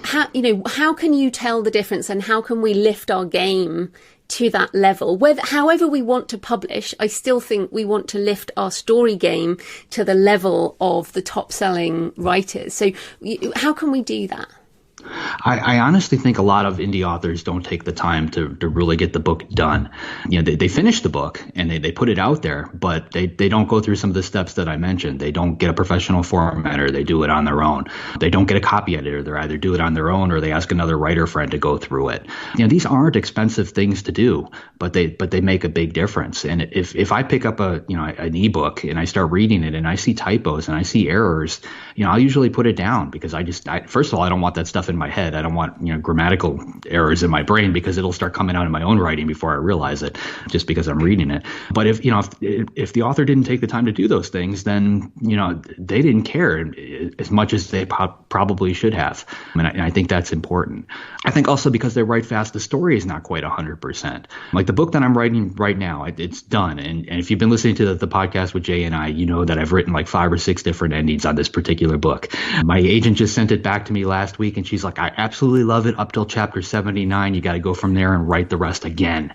How can you tell the difference, and how can we lift our game to that level? However we want to publish, I still think we want to lift our story game to the level of the top selling writers. So how can we do that? I honestly think a lot of indie authors don't take the time to really get the book done. They finish the book and they put it out there, but they don't go through some of the steps that I mentioned. They don't get a professional formatter. They do it on their own. They don't get a copy editor. They either do it on their own or they ask another writer friend to go through it. These aren't expensive things to do, but they make a big difference. And if I pick up an ebook and I start reading it and I see typos and I see errors, I'll usually put it down because first of all, I don't want that stuff in my head. I don't want grammatical errors in my brain because it'll start coming out in my own writing before I realize it, just because I'm reading it. But if the author didn't take the time to do those things, then they didn't care as much as they probably should have. And I think that's important. I think also because they write fast, the story is not quite 100%. Like the book that I'm writing right now, it's done. And if you've been listening to the podcast with Jay and I, you know that I've written like 5 or 6 different endings on this particular book. My agent just sent it back to me last week, and she's like, I absolutely love it up till chapter 79. You got to go from there and write the rest again.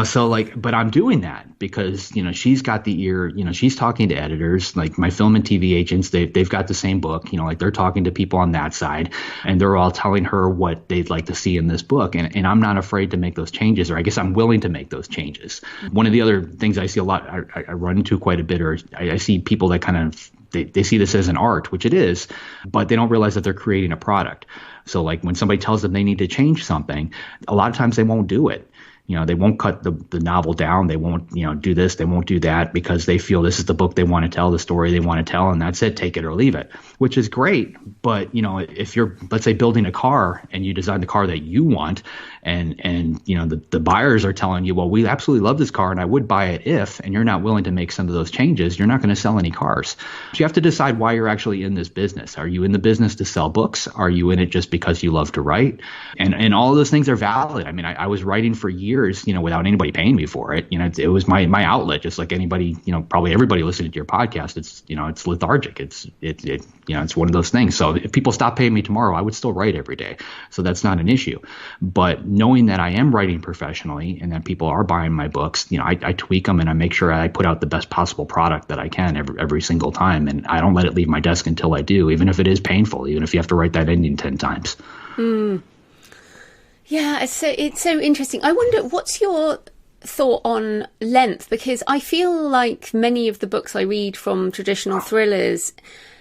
So but I'm doing that because, she's got the ear, she's talking to editors, like my film and TV agents, they've got the same book, like they're talking to people on that side, and they're all telling her what they'd like to see in this book. And I'm not afraid to make those changes, or I guess I'm willing to make those changes. One of the other things I see a lot, I run into quite a bit, or I see people that kind of, they see this as an art, which it is, but they don't realize that they're creating a product. So like when somebody tells them they need to change something, a lot of times they won't do it. They won't cut the novel down. They won't, do this. They won't do that because they feel this is the book they want to tell, the story they want to tell, and that's it. Take it or leave it, which is great. But, if you're, let's say, building a car and you design the car that you want, and the buyers are telling you, well, we absolutely love this car and I would buy it if, and you're not willing to make some of those changes, you're not going to sell any cars. So you have to decide why you're actually in this business. Are you in the business to sell books? Are you in it just because you love to write? And all of those things are valid. I mean, I was writing for years, without anybody paying me for it. It was my outlet, just like anybody, probably everybody listening to your podcast. It's lethargic. It's one of those things. So if people stop paying me tomorrow, I would still write every day. So that's not an issue. But knowing that I am writing professionally and that people are buying my books, I tweak them and I make sure I put out the best possible product that I can every single time. And I don't let it leave my desk until I do, even if it is painful, even if you have to write that ending 10 times. Yeah, it's so interesting. I wonder, what's your thought on length? Because I feel like many of the books I read from traditional thrillers,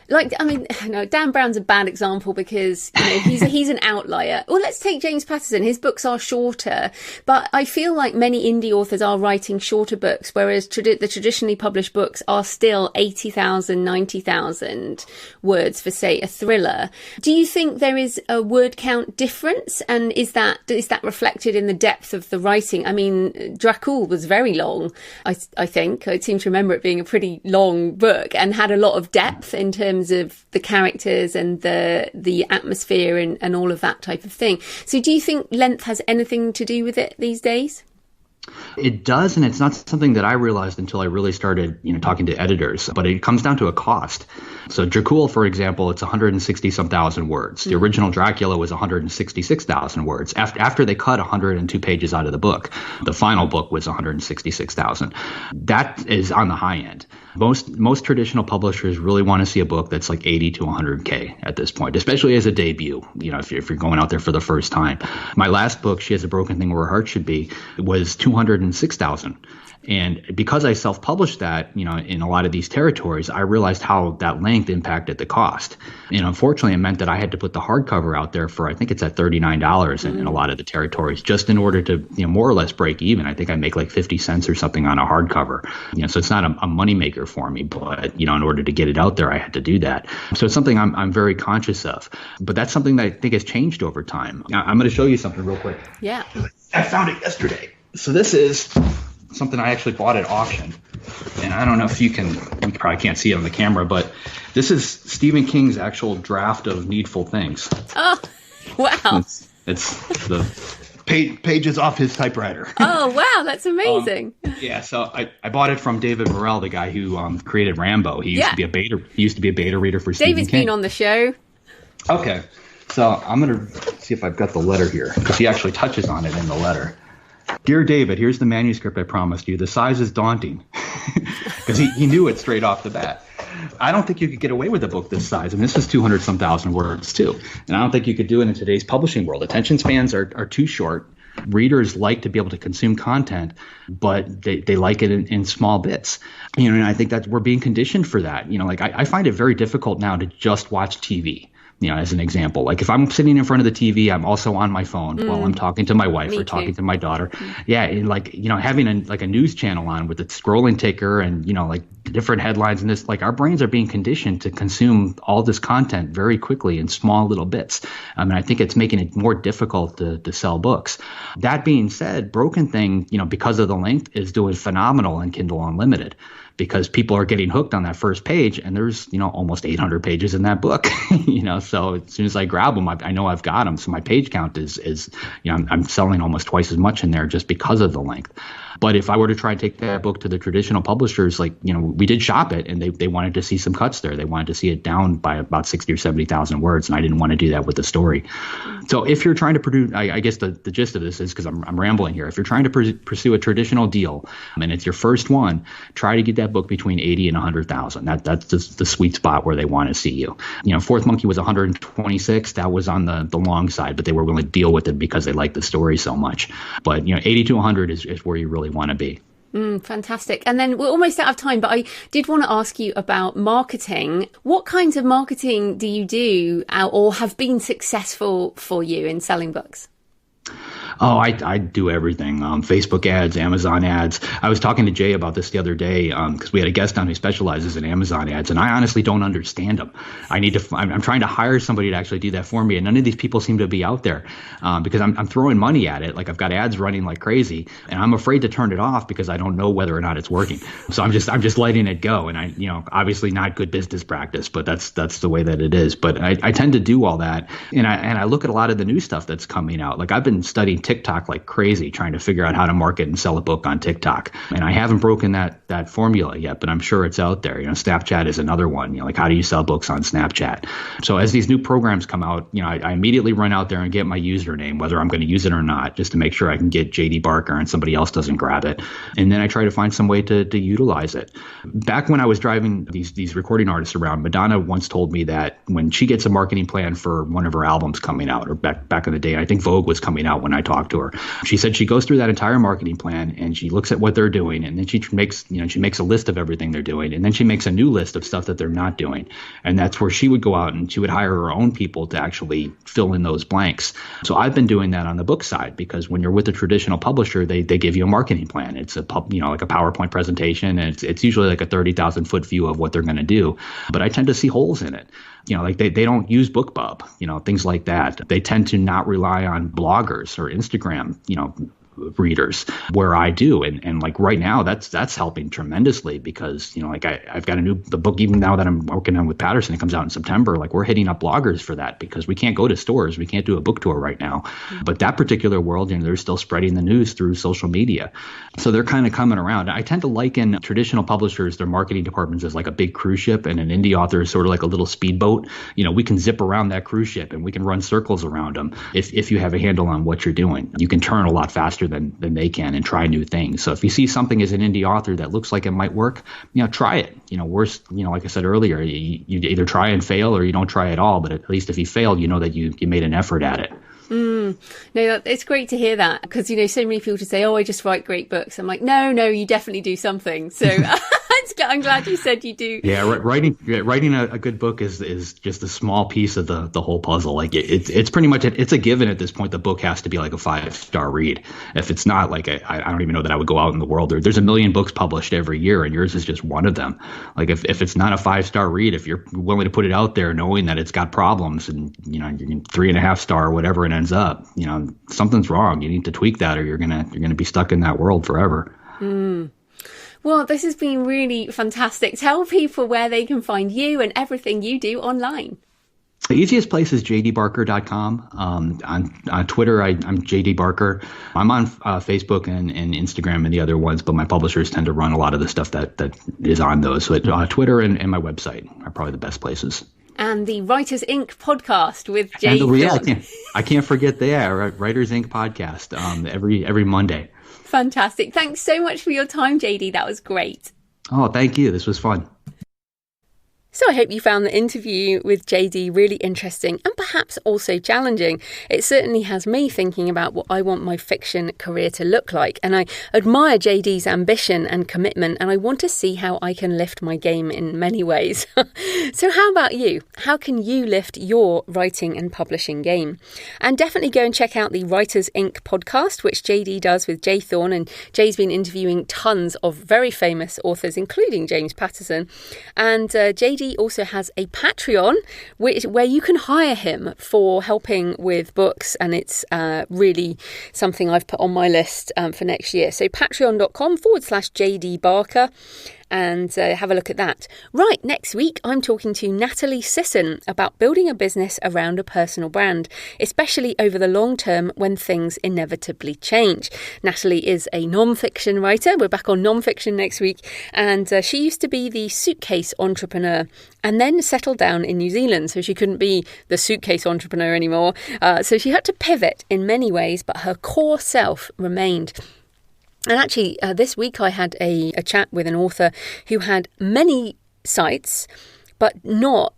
Dan Brown's a bad example because he's an outlier. Well, let's take James Patterson. His books are shorter, but I feel like many indie authors are writing shorter books, whereas the traditionally published books are still 80,000, 90,000 words for, say, a thriller. Do you think there is a word count difference, and is that reflected in the depth of the writing? I mean, Dracul was very long. I think I seem to remember it being a pretty long book and had a lot of depth in terms of the characters and the atmosphere and all of that type of thing. So do you think length has anything to do with it these days? It does, and it's not something that I realized until I really started, talking to editors. But it comes down to a cost. So Dracul, for example, it's 160-some thousand words. The original Dracula was 166,000 words. After they cut 102 pages out of the book, the final book was 166,000. That is on the high end. Most traditional publishers really want to see a book that's like 80 to 100K at this point, especially as a debut, if you're going out there for the first time. My last book, She Has a Broken Thing Where Her Heart Should Be, was 206,000. And because I self-published that, in a lot of these territories, I realized how that length impacted the cost. And unfortunately, it meant that I had to put the hardcover out there for, I think it's at $39 in a lot of the territories, just in order to, more or less break even. I think I make like 50 cents or something on a hardcover. So it's not a moneymaker for me, but, in order to get it out there, I had to do that. So it's something I'm very conscious of. But that's something that I think has changed over time. Now, I'm going to show you something real quick. Yeah. I found it yesterday. So this is something I actually bought at auction. And I don't know if you probably can't see it on the camera, but this is Stephen King's actual draft of Needful Things. Oh, wow. It's the pages off his typewriter. Oh, wow. That's amazing. So I bought it from David Morrell, the guy who created Rambo. He used to be a beta reader for Stephen King. David's been on the show. Okay. So I'm going to see if I've got the letter here, because he actually touches on it in the letter. Dear David, here's the manuscript I promised you. The size is daunting, because he knew it straight off the bat. I don't think you could get away with a book this size. I mean, this is 200 some thousand words too. And I don't think you could do it in today's publishing world. Attention spans are too short. Readers like to be able to consume content, but they like it in small bits. And I think that we're being conditioned for that. Like I find it very difficult now to just watch TV. As an example, like if I'm sitting in front of the TV, I'm also on my phone while I'm talking to my wife or talking to my daughter. Yeah. And like, having a news channel on with the scrolling ticker and, like different headlines and this, like our brains are being conditioned to consume all this content very quickly in small little bits. And I think it's making it more difficult to sell books. That being said, Broken Thing, because of the length is doing phenomenal in Kindle Unlimited. Because people are getting hooked on that first page, and there's almost 800 pages in that book. So as soon as I grab them, I know I've got them. So my page count is I'm selling almost twice as much in there just because of the length. But if I were to try and take that book to the traditional publishers, like, we did shop it and they wanted to see some cuts there. They wanted to see it down by about 60 or 70,000 words. And I didn't want to do that with the story. So if you're trying to produce, I guess the gist of this is, because I'm rambling here. If you're trying to pursue a traditional deal and it's your first one, try to get that book between 80 and 100,000. That's just the sweet spot where they want to see you. Fourth Monkey was 126. That was on the long side, but they were willing to deal with it because they liked the story so much. But 80 to 100 is where you really want to be. Fantastic. And then we're almost out of time, but I did want to ask you about marketing. What kinds of marketing do you do or have been successful for you in selling books? Oh, I do everything. Facebook ads, Amazon ads. I was talking to Jay about this the other day because we had a guest on who specializes in Amazon ads, and I honestly don't understand them. I'm trying to hire somebody to actually do that for me, and none of these people seem to be out there because I'm throwing money at it. Like I've got ads running like crazy, and I'm afraid to turn it off because I don't know whether or not it's working. So I'm just letting it go, and obviously not good business practice, but that's the way that it is. But I tend to do all that, and I look at a lot of the new stuff that's coming out. Like I've been studying TikTok like crazy, trying to figure out how to market and sell a book on TikTok. And I haven't broken that formula yet, but I'm sure it's out there. Snapchat is another one. Like how do you sell books on Snapchat? So as these new programs come out, I immediately run out there and get my username, whether I'm going to use it or not, just to make sure I can get JD Barker and somebody else doesn't grab it. And then I try to find some way to utilize it. Back when I was driving these recording artists around, Madonna once told me that when she gets a marketing plan for one of her albums coming out, or back in the day, I think Vogue was coming out when I talked to her. She said she goes through that entire marketing plan and she looks at what they're doing, and then she makes a list of everything they're doing, and then she makes a new list of stuff that they're not doing. And that's where she would go out and she would hire her own people to actually fill in those blanks. So I've been doing that on the book side, because when you're with a traditional publisher, they give you a marketing plan. It's like a PowerPoint presentation, and it's usually like a 30,000 foot view of what they're going to do. But I tend to see holes in it. Like they don't use BookBub, things like that. They tend to not rely on bloggers or Instagram, readers, where I do. And like right now, that's helping tremendously because, I've got the book, even now that I'm working on with Patterson, it comes out in September. Like we're hitting up bloggers for that because we can't go to stores. We can't do a book tour right now. But that particular world, they're still spreading the news through social media. So they're kind of coming around. I tend to liken traditional publishers, their marketing departments, as like a big cruise ship, and an indie author is sort of like a little speedboat. We can zip around that cruise ship and we can run circles around them. If you have a handle on what you're doing, you can turn a lot faster than they can and try new things. So if you see something as an indie author that looks like it might work, try it. Worst, like I said earlier, you either try and fail or you don't try at all. But at least if you failed, that you made an effort at it. No, it's great to hear that because, so many people just say, oh, I just write great books. I'm like, no, you definitely do something. So I'm glad you said you do. Yeah, writing a good book is just a small piece of the whole puzzle. Like it's pretty much it's a given at this point. The book has to be like a 5-star read. If it's not, like I don't even know that I would go out in the world. There's a million books published every year, and yours is just one of them. Like if it's not a 5-star read, if you're willing to put it out there knowing that it's got problems, and you're 3.5 star or whatever it ends up, something's wrong. You need to tweak that, or you're gonna be stuck in that world forever. Well, this has been really fantastic. Tell people where they can find you and everything you do online. The easiest place is jdbarker.com. On Twitter, I'm JD Barker. I'm on Facebook and Instagram and the other ones, but my publishers tend to run a lot of the stuff that is on those. So Twitter and my website are probably the best places. And the Writers Inc. podcast with Jay Thorn. I can't forget the Writers Inc. podcast every Monday. Fantastic. Thanks so much for your time, JD. That was great. Oh, thank you. This was fun. So I hope you found the interview with JD really interesting and perhaps also challenging. It certainly has me thinking about what I want my fiction career to look like. And I admire JD's ambition and commitment, and I want to see how I can lift my game in many ways. So how about you? How can you lift your writing and publishing game? And definitely go and check out the Writers Inc. podcast, which JD does with Jay Thorn. And Jay's been interviewing tons of very famous authors, including James Patterson. And JD also has a Patreon where you can hire him for helping with books, and it's really something I've put on my list for next year. So patreon.com/JD Barker. And have a look at that. Right, next week I'm talking to Natalie Sisson about building a business around a personal brand, especially over the long term when things inevitably change. Natalie is a non-fiction writer. We're back on non-fiction next week. And she used to be the suitcase entrepreneur and then settled down in New Zealand. So she couldn't be the suitcase entrepreneur anymore. So she had to pivot in many ways, but her core self remained. And actually, this week I had a chat with an author who had many sites, but not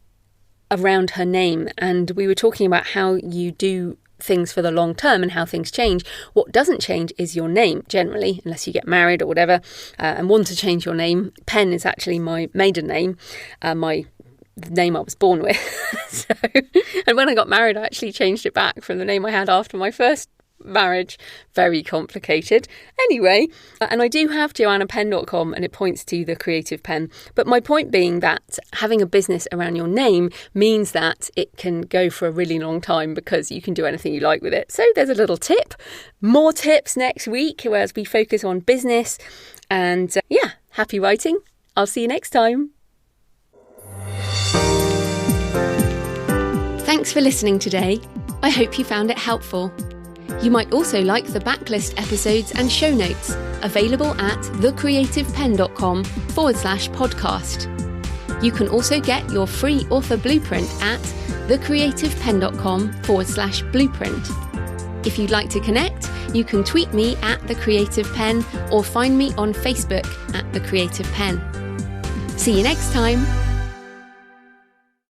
around her name. And we were talking about how you do things for the long term and how things change. What doesn't change is your name, generally, unless you get married or whatever, and want to change your name. Penn is actually my maiden name, the name I was born with. And when I got married, I actually changed it back from the name I had after my first marriage. Very complicated. Anyway, and I do have joannapenn.com, and it points to the Creative Penn. But my point being that having a business around your name means that it can go for a really long time because you can do anything you like with it. So there's a little tip. More tips next week as we focus on business. And happy writing. I'll see you next time. Thanks for listening today. I hope you found it helpful. You might also like the backlist episodes and show notes, available at thecreativepenn.com/podcast. You can also get your free author blueprint at thecreativepenn.com/blueprint. If you'd like to connect, you can tweet me at The Creative Penn or find me on Facebook at The Creative Penn. See you next time.